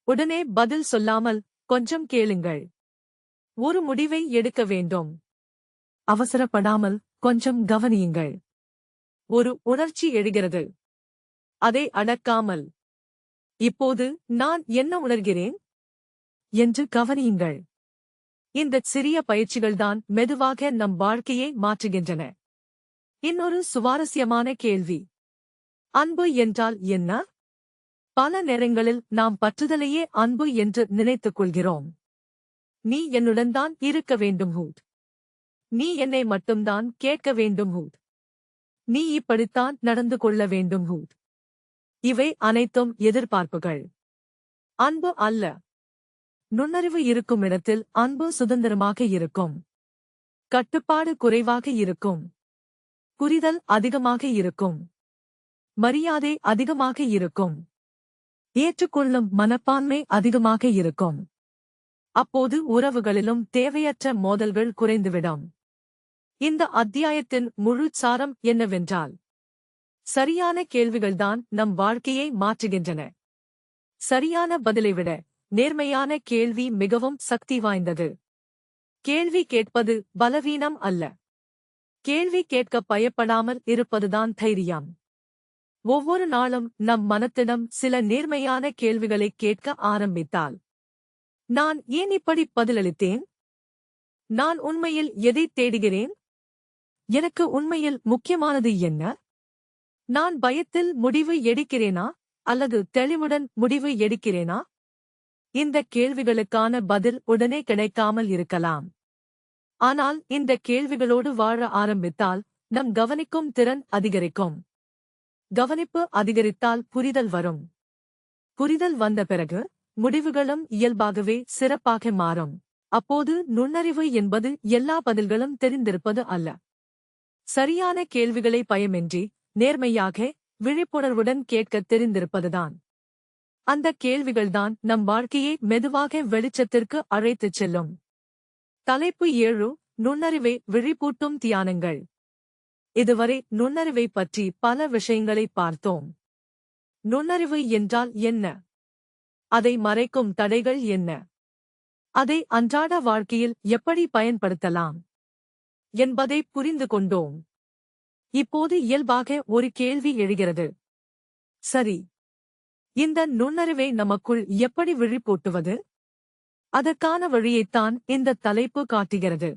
உடனே பதில் சொல்லாமல் கொஞ்சம் கேளுங்கள். ஒரு முடிவை எடுக்க வேண்டும். அவசரப்படாமல் கொஞ்சம் கவனியுங்கள். ஒரு உணர்ச்சி எழுகிறது. அதை அடக்காமல், இப்போது நான் என்ன உணர்கிறேன் என்று கவனியுங்கள். இந்த சிறிய பயிற்சிகள்தான் மெதுவாக நம் வாழ்க்கையை மாற்றுகின்றன. இன்னொரு சுவாரஸ்யமான கேள்வி, அன்பு என்றால் என்ன? பல நேரங்களில் நாம் பற்றுதலையே அன்பு என்று நினைத்துக் கொள்கிறோம். நீ என்னுடன் தான் இருக்க வேண்டும் ஹூட். நீ என்னை மட்டும்தான் கேட்க வேண்டும் ஹூட். நீ இப்படித்தான் நடந்து கொள்ள வேண்டும் ஹூட். இவை அனைத்தும் எதிர்பார்ப்புகள். அன்பு அல்ல. நுண்ணறிவு இருக்கும் இடத்தில் அன்பு சுதந்திரமாக இருக்கும். கட்டுப்பாடு குறைவாக இருக்கும். புரிதல் அதிகமாக இருக்கும். மரியாதை அதிகமாக இருக்கும். ஏற்றுக்கொள்ளும் மனப்பான்மை அதிகமாக இருக்கும். அப்போது உறவுகளிலும் தேவையற்ற மோதல்கள் குறைந்துவிடும். இந்த அத்தியாயத்தின் முழு சாரம் என்னவென்றால், சரியான கேள்விகள்தான் நம் வாழ்க்கையை மாற்றுகின்றன. சரியான பதிலை விட நேர்மையான கேள்வி மிகவும் சக்தி வாய்ந்தது. கேள்வி கேட்பது பலவீனம் அல்ல. கேள்வி கேட்க பயப்படாமல் இருப்பதுதான் தைரியம். ஒவ்வொரு நாளும் நம் மனத்திடம் சில நேர்மையான கேள்விகளை கேட்க ஆரம்பித்தால், நான் ஏன் இப்படி பதிலளித்தேன்? நான் உண்மையில் எதை தேடுகிறேன்? எனக்கு உண்மையில் முக்கியமானது என்ன? நான் பயத்தில் முடிவு எடுக்கிறேனா அல்லது தெளிவுடன் முடிவு எடுக்கிறேனா? இந்த கேள்விகளுக்கான பதில் உடனே கிடைக்காமல் இருக்கலாம். ஆனால் இந்த கேள்விகளோடு வாழ ஆரம்பித்தால் நம் கவனிக்கும் திறன் அதிகரிக்கும். கவனிப்பு அதிகரித்தால் புரிதல் வரும். புரிதல் வந்த பிறகு முடிவுகளும் இயல்பாகவே சிறப்பாக மாறும். அப்போது நுண்ணறிவு என்பது எல்லா பதில்களும் தெரிந்திருப்பது அல்ல. சரியான கேள்விகளை பயமின்றி நேர்மையாக விழிப்புணர்வுடன் கேட்கத் தெரிந்திருப்பதுதான். அந்த கேள்விகள்தான் நம் வாழ்க்கையை மெதுவாக வெளிச்சத்திற்கு அழைத்துச் செல்லும். தலைப்பு 7: நுண்ணறிவை விழிப்பூட்டும் தியானங்கள். இதுவரை நுண்ணறிவை பற்றி பல விஷயங்களை பார்த்தோம். நுண்ணறிவு என்றால் என்ன? அதை மறைக்கும் தடைகள் என்ன? அதை அன்றாட வாழ்க்கையில் எப்படி பயன்படுத்தலாம் என்பதை புரிந்து கொண்டோம். இப்போது இயல்பாக ஒரு கேள்வி எழுகிறது. சரி, இந்த நுண்ணறிவை நமக்குள் எப்படி விழிப்பூட்டுவது? அதற்கான வழியைத்தான் இந்த தலைப்பு காட்டுகிறது.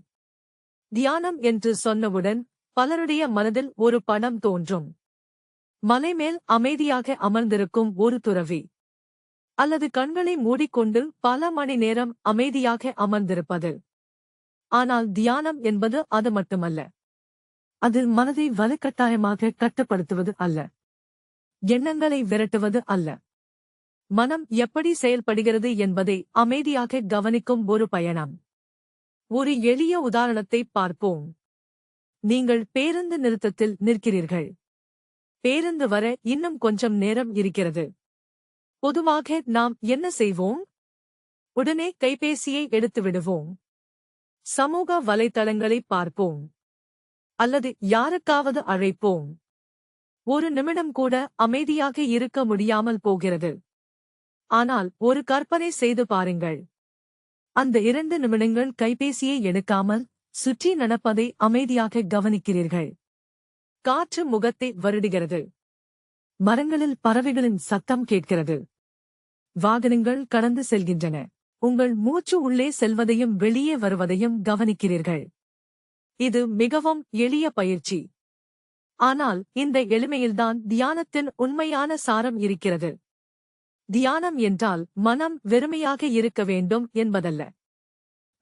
தியானம் என்று சொன்னவுடன் பலருடைய மனதில் ஒரு படம் தோன்றும். மலைமேல் அமைதியாக அமர்ந்திருக்கும் ஒரு துறவி, அல்லது கண்களை மூடிக்கொண்டு பல மணி நேரம் அமைதியாக அமர்ந்திருப்பது. ஆனால் தியானம் என்பது அது மட்டுமல்ல. அது மனதை வலுக்கட்டாயமாக கட்டுப்படுத்துவது அல்ல. எண்ணங்களை விரட்டுவது அல்ல. மனம் எப்படி செயல்படுகிறது என்பதை அமைதியாக கவனிக்கும் ஒரு பயணம். ஒரு எளிய உதாரணத்தை பார்ப்போம். நீங்கள் பேருந்து நிறுத்தத்தில் நிற்கிறீர்கள். பேருந்து வர இன்னும் கொஞ்சம் நேரம் இருக்கிறது. பொதுவாக நாம் என்ன செய்வோம்? உடனே கைபேசியை எடுத்து விடுவோம். சமூக வலைத்தளங்களை பார்ப்போம். அல்லது யாருக்காவது அழைப்போம். ஒரு நிமிடம் கூட அமைதியாக இருக்க முடியாமல் போகிறது. ஆனால் ஒரு கற்பனை செய்து பாருங்கள். அந்த 2 நிமிடங்கள் கைபேசியை எடுக்காமல் சுற்றி நடப்பதை அமைதியாக கவனிக்கிறீர்கள். காற்று முகத்தை வருடுகிறது. மரங்களில் பறவைகளின் சத்தம் கேட்கிறது. வாகனங்கள் கடந்து செல்கின்றன. உங்கள் மூச்சு உள்ளே செல்வதையும் வெளியே வருவதையும் கவனிக்கிறீர்கள். இது மிகவும் எளிய பயிற்சி. ஆனால் இந்த எளிமையில்தான் தியானத்தின் உண்மையான சாரம் இருக்கிறது. தியானம் என்றால் மனம் வெறுமையாக இருக்க வேண்டும் என்பதல்ல.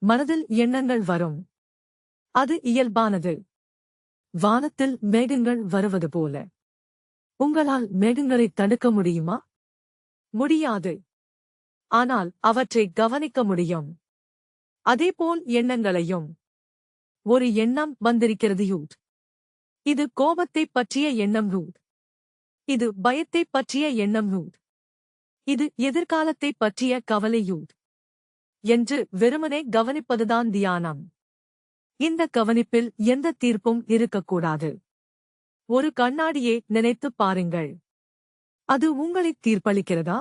மனதில் எண்ணங்கள் வரும். அது இயல்பானது. வானத்தில் மேகங்கள் வருவது போல. உங்களால் மேகங்களை தடுக்க முடியுமா? முடியாது. ஆனால் அவற்றை கவனிக்க முடியும். அதேபோல் எண்ணங்களையும். ஒரு எண்ணம் வந்திருக்கிறது யூட். இது கோபத்தைப் பற்றிய எண்ணம் ரூட். இது பயத்தைப் பற்றிய எண்ணம் ரூட். இது எதிர்காலத்தைப் பற்றிய கவலை யூட். என்று வெறுமனே கவனிப்பதுதான் தியானம். இந்த கவனிப்பில் எந்த தீர்ப்பும் இருக்கக்கூடாது. ஒரு கண்ணாடியை நினைத்துப் பாருங்கள். அது உங்களைத் தீர்ப்பளிக்கிறதா?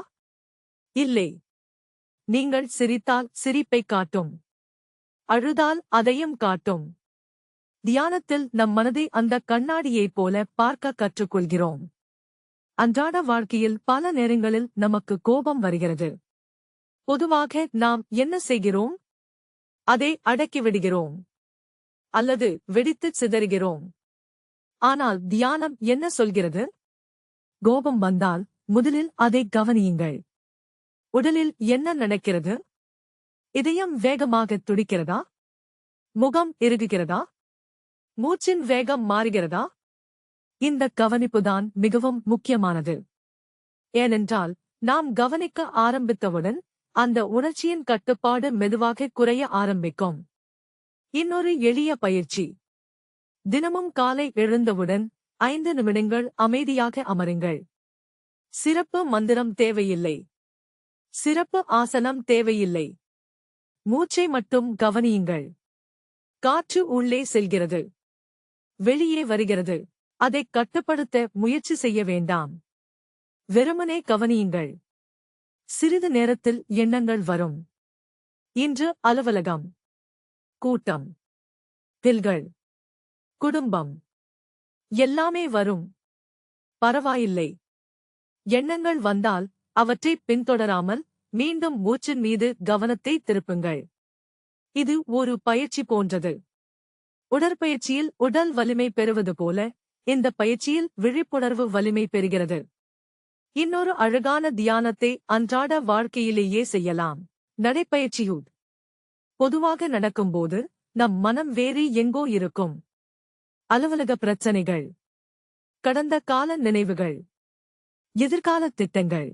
இல்லை. நீங்கள் சிரித்தால் சிரிப்பைக் காட்டும். அழுதால் அதையும் காட்டும். தியானத்தில் நம் மனதை அந்த கண்ணாடியைப் போல பார்க்க கற்றுக்கொள்கிறோம். அன்றாட வாழ்க்கையில் பல நேரங்களில் நமக்கு கோபம் வருகிறது. பொதுவாக நாம் என்ன செய்கிறோம்? அதை அடக்கிவிடுகிறோம். அல்லது வெடித்துச் சிதறுகிறோம். ஆனால் தியானம் என்ன சொல்கிறது? கோபம் வந்தால் முதலில் அதை கவனியுங்கள். உடலில் என்ன நடக்கிறது? இதயம் வேகமாகத் துடிக்கிறதா? முகம் இறுகுகிறதா? மூச்சின் வேகம் மாறுகிறதா? இந்த கவனிப்புதான் மிகவும் முக்கியமானது. ஏனென்றால் நாம் கவனிக்க ஆரம்பித்தவுடன் அந்த உணர்ச்சியின் கட்டுப்பாடு மெதுவாக குறைய ஆரம்பிக்கும். இன்னொரு எளிய பயிற்சி. தினமும் காலை எழுந்தவுடன் 5 நிமிடங்கள் அமைதியாக அமருங்கள். சிறப்பு மந்திரம் தேவையில்லை. சிறப்பு ஆசனம் தேவையில்லை. மூச்சை மட்டும் கவனியுங்கள். காற்று உள்ளே செல்கிறது. வெளியே வருகிறது. அதைக் கட்டுப்படுத்த முயற்சி செய்ய வேண்டாம். வெறுமனே கவனியுங்கள். சிறிது நேரத்தில் எண்ணங்கள் வரும். இன்று அலுவலகம், கூட்டம், பில்கள், குடும்பம் எல்லாமே வரும். பரவாயில்லை. எண்ணங்கள் வந்தால் அவற்றைப் பின்தொடராமல் மீண்டும் மூச்சின் மீது கவனத்தை திருப்புங்கள். இது ஒரு பயிற்சி போன்றது. உடற்பயிற்சியில் உடல் வலிமை பெறுவது போல இந்த பயிற்சியில் விழிப்புணர்வு வலிமை பெறுகிறது. இன்னொரு அழகான தியானத்தை அன்றாட வாழ்க்கையிலேயே செய்யலாம். நடைப்பயிற்சியூட். பொதுவாக நடக்கும்போது நம் மனம் வேறு எங்கோ இருக்கும். அலுவலக பிரச்சனைகள், கடந்த கால நினைவுகள், எதிர்கால திட்டங்கள்,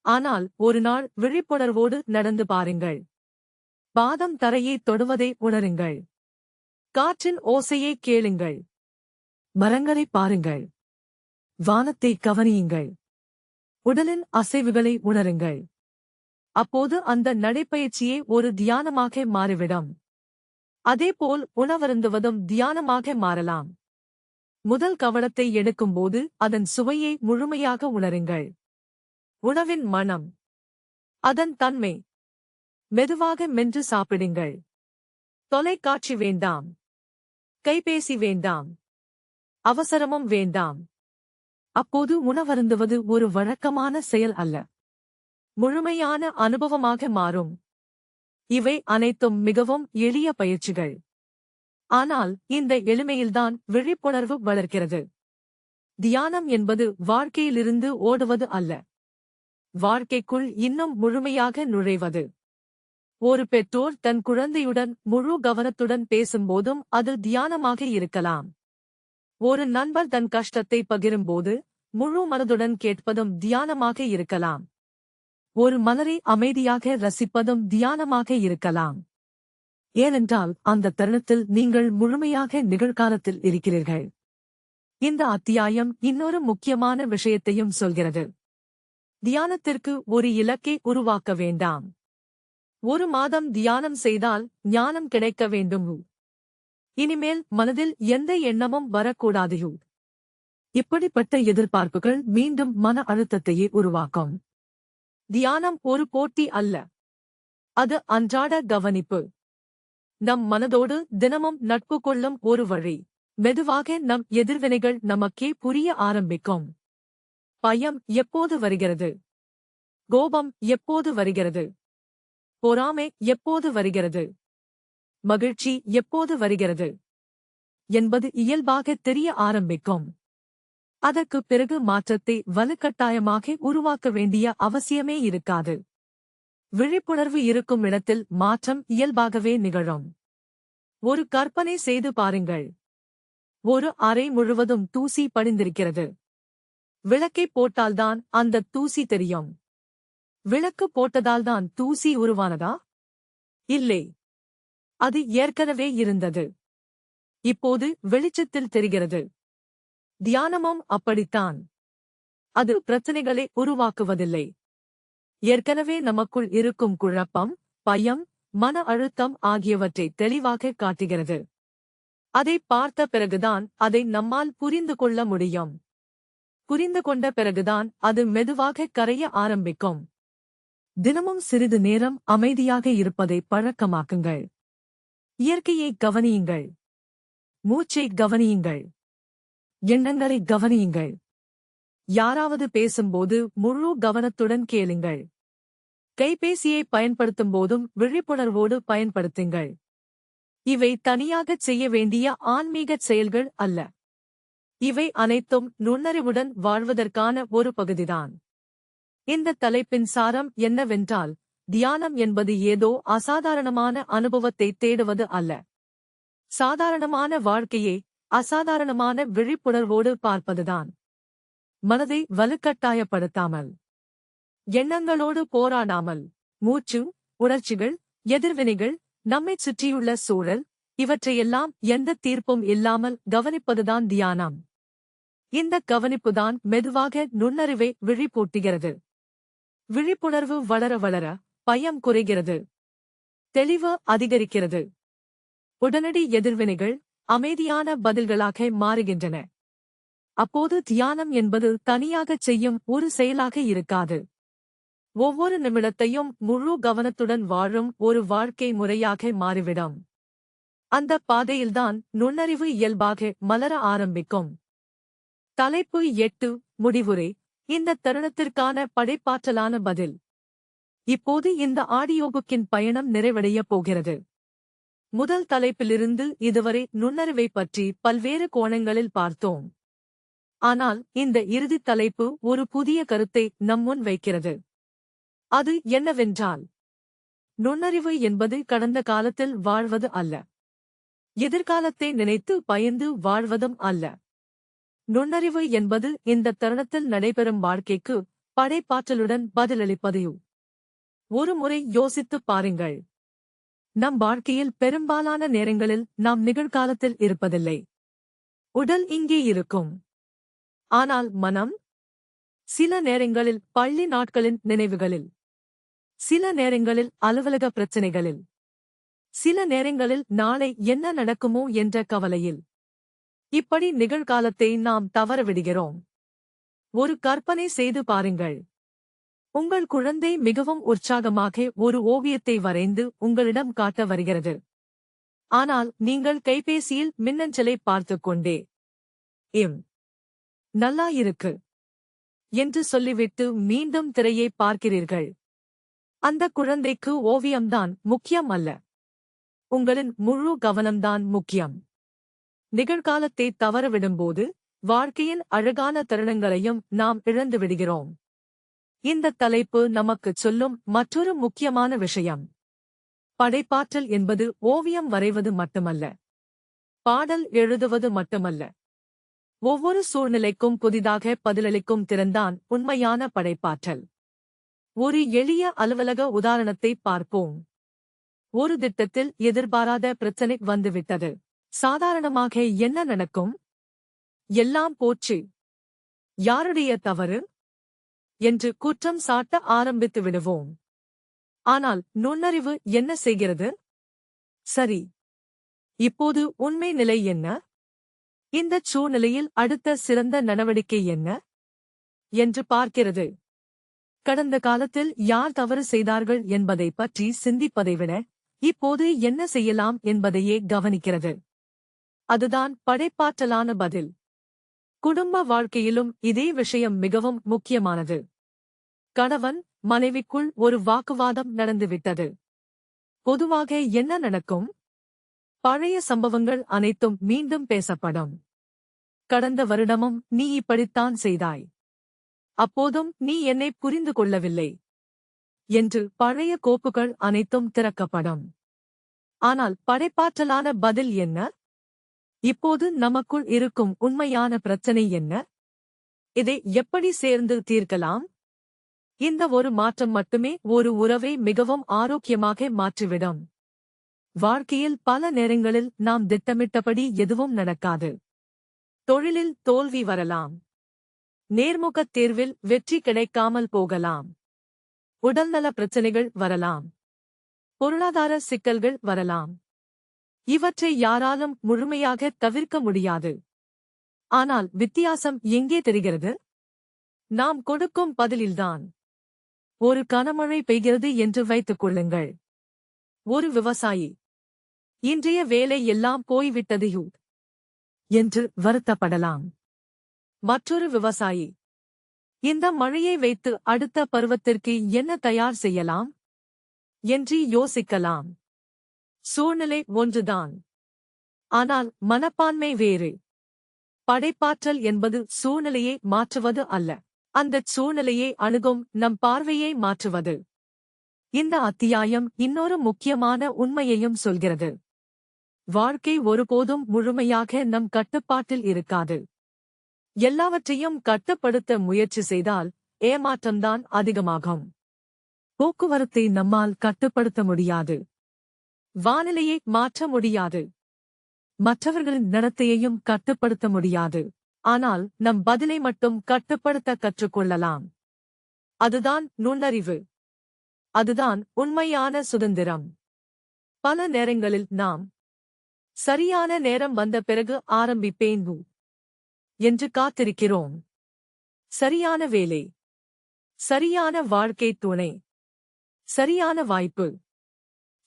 ஆனால் ஒரு நாள் விழிப்புணர்வோடு நடந்து பாருங்கள். பாதம் தரையை தொடுவதை உணருங்கள். காற்றின் ஓசையை கேளுங்கள். மரங்களை பாருங்கள். வானத்தை கவனியுங்கள். உடலின் அசைவுகளை உணருங்கள். அப்போது அந்த நடைப்பயிற்சியே ஒரு தியானமாக மாறிவிடும். அதேபோல் உணவருந்துவதும் தியானமாக மாறலாம். முதல் கவளத்தை எடுக்கும்போது அதன் சுவையை முழுமையாக உணருங்கள். உணவின் மணம், அதன் தன்மை. மெதுவாக மென்று சாப்பிடுங்கள். தொலைக்காட்சி வேண்டாம். கைபேசி வேண்டாம். அவசரமும் வேண்டாம். அப்போது உணவருந்துவது ஒரு வழக்கமான செயல் அல்ல, முழுமையான அனுபவமாக மாறும். இவை அனைத்தும் மிகவும் எளிய பயிற்சிகள். ஆனால் இந்த எளிமையில்தான் விழிப்புணர்வு வளர்க்கிறது. தியானம் என்பது வாழ்க்கையிலிருந்து ஓடுவது அல்ல, வாழ்க்கைக்குள் இன்னும் முழுமையாக நுழைவது. ஒரு பெற்றோர் தன் குழந்தையுடன் முழு கவனத்துடன் பேசும்போதும் அது தியானமாக இருக்கலாம். ஒரு நண்பர் தன் கஷ்டத்தை பகிரும்போது முழு மனதுடன் கேட்பதும் தியானமாக இருக்கலாம். ஒரு மலரை அமைதியாக ரசிப்பதும் தியானமாக இருக்கலாம். ஏனென்றால் அந்த தருணத்தில் நீங்கள் முழுமையாக நிகழ்காலத்தில் இருக்கிறீர்கள். இந்த அத்தியாயம் இன்னொரு முக்கியமான விஷயத்தையும் சொல்கிறது. தியானத்திற்கு ஒரு இலக்கை உருவாக்க வேண்டாம். ஒரு மாதம் தியானம் செய்தால் ஞானம் கிடைக்க வேண்டும். இனிமேல் மனதில் எந்த எண்ணமும் வரக்கூடாது. இப்படிப்பட்ட எதிர்பார்ப்புகள் மீண்டும் மன அழுத்தத்தையே உருவாக்கும். தியானம் ஒரு போட்டி அல்ல, அது அன்றாட கவனிப்பு. நம் மனதோடு தினமும் நட்பு கொள்ளும் ஒரு வழி. மெதுவாக நம் எதிர்வினைகள் நமக்கே புரிய ஆரம்பிக்கும். பயம் எப்போது வருகிறது? கோபம் எப்போது வருகிறது? பொறாமை எப்போது வருகிறது? மகிழ்ச்சி எப்போது வருகிறது என்பது இயல்பாக தெரிய ஆரம்பிக்கும். அதற்குப் பிறகு மாற்றத்தை வலுக்கட்டாயமாக உருவாக்க வேண்டிய அவசியமே இருக்காது. விழிப்புணர்வு இருக்கும் இடத்தில் மாற்றம் இயல்பாகவே நிகழும். ஒரு கற்பனை செய்து பாருங்கள். ஒரு அறை முழுவதும் தூசி படிந்திருக்கிறது. விளக்கை போட்டால்தான் அந்த தூசி தெரியும். விளக்கு போட்டதால்தான் தூசி உருவானதா? இல்லை, அது ஏற்கனவே இருந்தது. இப்போது வெளிச்சத்தில் தெரிகிறது. தியானமும் அப்படித்தான். அது பிரச்சனைகளை உருவாக்குவதில்லை. ஏற்கனவே நமக்குள் இருக்கும் குழப்பம், பயம், மன அழுத்தம் ஆகியவற்றை தெளிவாக காட்டுகிறது. அதை பார்த்த பிறகுதான் அதை நம்மால் புரிந்து கொள்ள முடியும். புரிந்து கொண்ட பிறகுதான் அது மெதுவாக கரைய ஆரம்பிக்கும். தினமும் சிறிது நேரம் அமைதியாக இருப்பதை பழக்கமாக்குங்கள். இயற்கையை கவனியுங்கள். மூச்சை கவனியுங்கள். எண்ணங்களை கவனியுங்கள். யாராவது பேசும்போது முழு கவனத்துடன் கேளுங்கள். கைபேசியை பயன்படுத்தும் போதும் விழிப்புணர்வோடு பயன்படுத்துங்கள். இவை தனியாகச் செய்ய வேண்டிய ஆன்மீகச் செயல்கள் அல்ல. இவை அனைத்தும் நுண்ணறிவுடன் வாழ்வதற்கான ஒரு பகுதிதான். இந்த தலைப்பின் சாரம் என்னவென்றால், தியானம் என்பது ஏதோ அசாதாரணமான அனுபவத்தை தேடுவது அல்ல. சாதாரணமான வாழ்க்கையை அசாதாரணமான விழிப்புணர்வோடு பார்ப்பதுதான். மனதை வலுக்கட்டாயப்படுத்தாமல், எண்ணங்களோடு போராடாமல், மூச்சு, உணர்ச்சிகள், எதிர்வினைகள், நம்மைச் சுற்றியுள்ள சூழல், இவற்றையெல்லாம் எந்த தீர்ப்பும் இல்லாமல் கவனிப்பதுதான் தியானம். இந்த கவனிப்புதான் மெதுவாக நுண்ணறிவை விழிப்பூட்டுகிறது. விழிப்புணர்வு வளர வளர பயம் குறைகிறது. தெளிவு அதிகரிக்கிறது. உடனடி எதிர்வினைகள் அமைதியான பதில்களாக மாறுகின்றன. அப்போது தியானம் என்பது தனியாகச் செய்யும் ஒரு செயலாக இருக்காது. ஒவ்வொரு நிமிடத்தையும் முழு கவனத்துடன் வாழும் ஒரு வாழ்க்கை முறையாக மாறிவிடும். அந்த பாதையில்தான் நுண்ணறிவு இயல்பாக மலர ஆரம்பிக்கும். தலைப்பு 8 முடிவுரை. இந்த தருணத்திற்கான படைப்பாற்றலான பதில். இப்போது இந்த ஆடியோபுக்கின் பயணம் நிறைவடையப் போகிறது. முதல் தலைப்பிலிருந்து இதுவரை நுண்ணறிவை பற்றி பல்வேறு கோணங்களில் பார்த்தோம். ஆனால் இந்த இறுதித் தலைப்பு ஒரு புதிய கருத்தை நம்முன் வைக்கிறது. அது என்னவென்றால், நுண்ணறிவு என்பது கடந்த காலத்தில் வாழ்வது அல்ல. எதிர்காலத்தை நினைத்து பயந்து வாழ்வதும் அல்ல. நுண்ணறிவு என்பது இந்த தருணத்தில் நடைபெறும் வாழ்க்கைக்கு படைப்பாற்றலுடன் பதிலளிப்பதையும் ஒரு முறை யோசித்துப் பாருங்கள். நம் வாழ்க்கையில் பெரும்பாலான நேரங்களில் நாம் நிகழ்காலத்தில் இருப்பதில்லை. உடல் இங்கே இருக்கும். ஆனால் மனம் சில நேரங்களில் பள்ளி நாட்களின் நினைவுகளில், சில நேரங்களில் அலுவலக பிரச்சினைகளில், சில நேரங்களில் நாளை என்ன நடக்குமோ என்ற கவலையில். இப்படி நிகழ்காலத்தை நாம் தவறவிடுகிறோம். ஒரு கற்பனை செய்து பாருங்கள். உங்கள் குழந்தை மிகவும் உற்சாகமாக ஒரு ஓவியத்தை வரைந்து உங்களிடம் காட்ட வருகிறது. ஆனால் நீங்கள் கைபேசியில் மின்னஞ்சலை பார்த்துக் கொண்டே நல்லா இருக்கு என்று சொல்லிவிட்டு மீண்டும் திரையை பார்க்கிறீர்கள். அந்த குழந்தைக்கு ஓவியம்தான் முக்கியம் அல்ல, உங்களின் முழு கவனம்தான் முக்கியம். நிகழ்காலத்தை தவறவிடும்போது வாழ்க்கையின் அழகான தருணங்களையும் நாம் இழந்து விடுகிறோம். இந்த தலைப்பு நமக்குச் சொல்லும் மற்றொரு முக்கியமான விஷயம். படைப்பாற்றல் என்பது ஓவியம் வரைவது மட்டுமல்ல, பாடல் எழுதுவது மட்டுமல்ல. ஒவ்வொரு சூழ்நிலைக்கும் புதிதாக பதிலளிக்கும் திறன்தான் உண்மையான படைப்பாற்றல். ஒரு எளிய அலுவலக உதாரணத்தை பார்ப்போம். ஒரு திட்டத்தில் எதிர்பாராத பிரச்சனை வந்துவிட்டது. சாதாரணமாக என்ன நடக்கும்? எல்லாம் போச்சு, யாருடைய தவறு என்று குற்றம் சாட்ட ஆரம்பித்து விடுவோம். ஆனால் நுண்ணறிவு என்ன செய்கிறது? சரி, இப்போது உண்மை நிலை என்ன? இந்தச் சூழ்நிலையில் அடுத்த சிறந்த நடவடிக்கை என்ன என்று பார்க்கிறது. கடந்த காலத்தில் யார் தவறு செய்தார்கள் என்பதைப் பற்றி சிந்திப்பதை விட இப்போது என்ன செய்யலாம் என்பதையே கவனிக்கிறது. அதுதான் படைப்பாற்றலான பதில். குடும்ப வாழ்க்கையிலும் இதே விஷயம் மிகவும் முக்கியமானது. கணவன் மனைவிக்குள் ஒரு வாக்குவாதம் நடந்துவிட்டது. பொதுவாக என்ன நடக்கும்? பழைய சம்பவங்கள் அனைத்தும் மீண்டும் பேசப்படும். கடந்த வருடமும் நீ இப்படித்தான் செய்தாய், அப்போதும் நீ என்னை புரிந்து கொள்ளவில்லை என்று பழைய கோப்புகள் அனைத்தும் திறக்கப்படும். ஆனால் படைப்பாற்றலான பதில் என்ன? இப்போது நமக்குள் இருக்கும் உண்மையான பிரச்சனை என்ன? இதை எப்படி சேர்ந்து தீர்க்கலாம்? இந்த ஒரு மாற்றம் மட்டுமே ஒரு உறவை மிகவும் ஆரோக்கியமாக மாற்றிவிடும். வாழ்க்கையில் பல நேரங்களில் நாம் திட்டமிட்டபடி எதுவும் நடக்காது. தொழிலில் தோல்வி வரலாம், நேர்முகத் தேர்வில் வெற்றி கிடைக்காமல் போகலாம், உடல்நல பிரச்சனைகள் வரலாம், பொருளாதார சிக்கல்கள் வரலாம். இவற்றை யாராலும் முழுமையாக தவிர்க்க முடியாது. ஆனால் வித்தியாசம் எங்கே தெரிகிறது? நாம் கொடுக்கும் பதிலில்தான். ஒரு கனமழை பெய்கிறது என்று வைத்துக் கொள்ளுங்கள். ஒரு விவசாயி, இன்றைய வேலை எல்லாம் போய்விட்டது என்று வருத்தப்படலாம். மற்றொரு விவசாயி, இந்த மழையை வைத்து அடுத்த பருவத்திற்கு என்ன தயார் செய்யலாம் என்று யோசிக்கலாம். சூழ்நிலை ஒன்றுதான், ஆனால் மனப்பான்மை வேறு. படைப்பாற்றல் என்பது சூழ்நிலையை மாற்றுவது அல்ல, அந்தச் சூழ்நிலையை அணுகும் நம் பார்வையை மாற்றுவது. இந்த அத்தியாயம் இன்னொரு முக்கியமான உண்மையையும் சொல்கிறது. வாழ்க்கை ஒருபோதும் முழுமையாக நம் கட்டுப்பாட்டில் இருக்காது. எல்லாவற்றையும் கட்டுப்படுத்த முயற்சி செய்தால் ஏமாற்றம்தான் அதிகமாகும். போக்குவரத்தை நம்மால் கட்டுப்படுத்த முடியாது, வானிலையை மாற்ற முடியாது, மற்றவர்களின் நடத்தையையும் கட்டுப்படுத்த முடியாது. ஆனால் நம் பதிலை மட்டும் கட்டுப்படுத்த கற்றுக்கொள்ளலாம். அதுதான் நுண்ணறிவு. அதுதான் உண்மையான சுதந்திரம். பல நேரங்களில் நாம் சரியான நேரம் வந்த பிறகு ஆரம்பிப்பேன் என்று காத்திருக்கிறோம். சரியான வேலை, சரியான வாழ்க்கை துணை, சரியான வாய்ப்பு,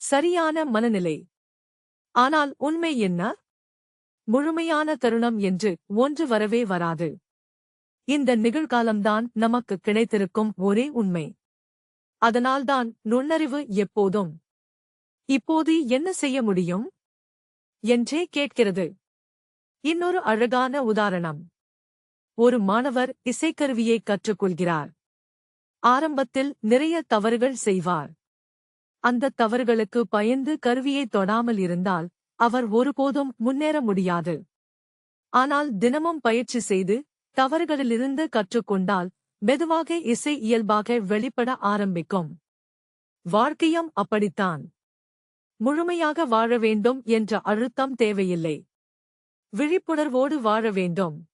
சரியான மனநிலை. ஆனால் உண்மை என்ன? முழுமையான தருணம் என்று ஒன்று வரவே வராது. இந்த நிகழ்காலம்தான் நமக்கு கிடைத்திருக்கும் ஒரே உண்மை. அதனால்தான் நுண்ணறிவு எப்போதும் இப்போது என்ன செய்ய முடியும் என்றே கேட்கிறது. இன்னொரு அழகான உதாரணம். ஒரு மாணவர் இசைக்கருவியை கற்றுக்கொள்கிறார். ஆரம்பத்தில் நிறைய தவறுகள் செய்வார். அந்த தவறுகளுக்கு பயந்து கருவியை தொடாமல் இருந்தால் அவர் ஒருபோதும் முன்னேற முடியாது. ஆனால் தினமும் பயிற்சி செய்து தவறுகளிலிருந்து கற்றுக்கொண்டால் மெதுவாக இசை இயல்பாக வெளிப்பட ஆரம்பிக்கும். வாழ்க்கையும் அப்படித்தான். முழுமையாக வாழ வேண்டும் என்ற அழுத்தம் தேவையில்லை. விழிப்புணர்வோடு வாழ வேண்டும்.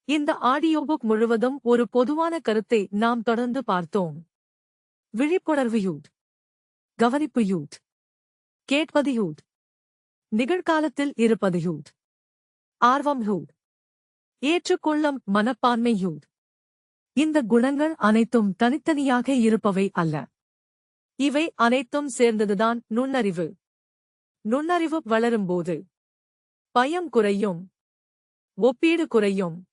இந்த ஆடியோபுக் முழுவதும் ஒரு பொதுவான கருத்தை நாம் தொடர்ந்து பார்த்தோம். விழிப்புணர்வு யூட், கவனிப்பு யூட், கேட்பது யூட், நிகழ்காலத்தில் இருப்பது யூட், ஆர்வம் யூட், ஏற்றுக்கொள்ளும் மனப்பான்மை யூட். இந்த குணங்கள் அனைத்தும் தனித்தனியாக இருப்பவை அல்ல. இவை அனைத்தும் சேர்ந்ததுதான் நுண்ணறிவு. நுண்ணறிவு வளரும்போது பயம் குறையும், ஒப்பீடு குறையும்,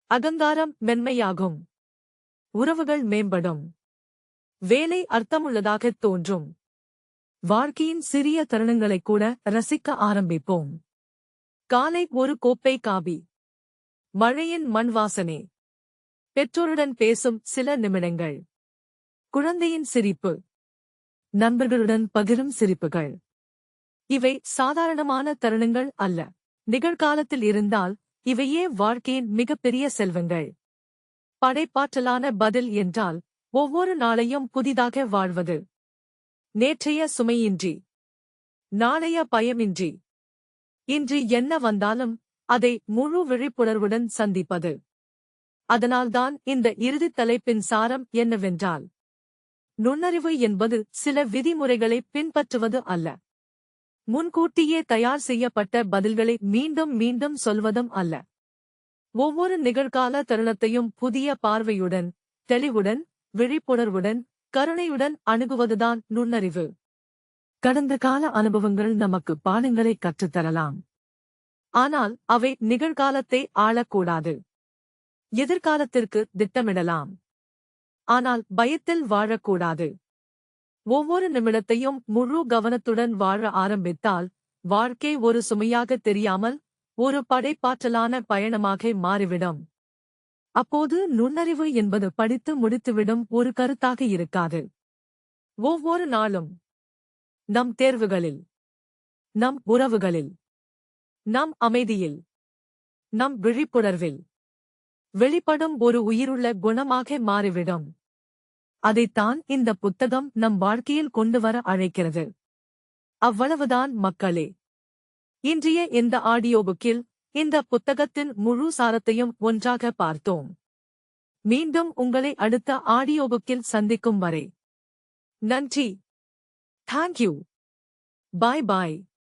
அகங்காரம் மென்மையாகும், உறவுகள் மேம்படும், வேலை அர்த்தமுள்ளதாகத் தோன்றும், வாழ்க்கையின் சிறிய தருணங்களைக் கூட ரசிக்க ஆரம்பிப்போம். காலை ஒரு கோப்பை காபி, மழையின் மண் வாசனை, பெற்றோருடன் பேசும் சில நிமிடங்கள், குழந்தையின் சிரிப்பு, நண்பர்களுடன் பகிரும் சிரிப்புகள். இவை சாதாரணமான தருணங்கள் அல்ல. நிகழ்காலத்தில் இருந்தால் இவையே வாழ்க்கையின் மிகப்பெரிய செல்வங்கள். படைப்பாற்றலான பதில் என்றால் ஒவ்வொரு நாளையும் புதிதாக வாழ்வது. நேற்றைய சுமையின்றி, நாளைய பயமின்றி, இன்று என்ன வந்தாலும் அதை முழு விழிப்புணர்வுடன் சந்திப்பது. அதனால்தான் இந்த இறுதித் தலைப்பின் சாரம் என்னவென்றால், நுண்ணறிவு என்பது சில விதிமுறைகளை பின்பற்றுவது அல்ல. முன்கூட்டியே தயார் செய்யப்பட்ட பதில்களை மீண்டும் மீண்டும் சொல்வதும் அல்ல. ஒவ்வொரு நிகழ்கால தருணத்தையும் புதிய பார்வையுடன், தெளிவுடன், விழிப்புணர்வுடன், கருணையுடன் அணுகுவதுதான் நுண்ணறிவு. கடந்த கால அனுபவங்கள் நமக்கு பாடங்களை கற்றுத்தரலாம். ஆனால் அவை நிகழ்காலத்தை ஆளக்கூடாது. எதிர்காலத்திற்கு திட்டமிடலாம். ஆனால் பயத்தில் வாழக்கூடாது. ஒவ்வொரு நிமிடத்தையும் முழு கவனத்துடன் வாழ ஆரம்பித்தால் வாழ்க்கை ஒரு சுமையாக தெரியாமல் ஒரு படைப்பாற்றலான பயணமாக மாறிவிடும். அப்போது நுண்ணறிவு என்பது படித்து முடித்துவிடும் ஒரு கருத்தாக இருக்காது. ஒவ்வொரு நாளும் நம் தேர்வுகளில், நம் உறவுகளில், நம் அமைதியில், நம் விழிப்புணர்வில் வெளிப்படும் ஒரு உயிருள்ள குணமாக மாறிவிடும். அதைத்தான் இந்த புத்தகம் நம் வாழ்க்கையில் கொண்டு வர அழைக்கிறது. அவ்வளவுதான் மக்களே. இன்றைய இந்த ஆடியோபுக்கில் இந்த புத்தகத்தின் முழு சாரத்தையும் ஒன்றாக பார்த்தோம். மீண்டும் உங்களை அடுத்த ஆடியோபுக்கில் சந்திக்கும் வரை நன்றி. தேங்க்யூ. பாய் பாய்.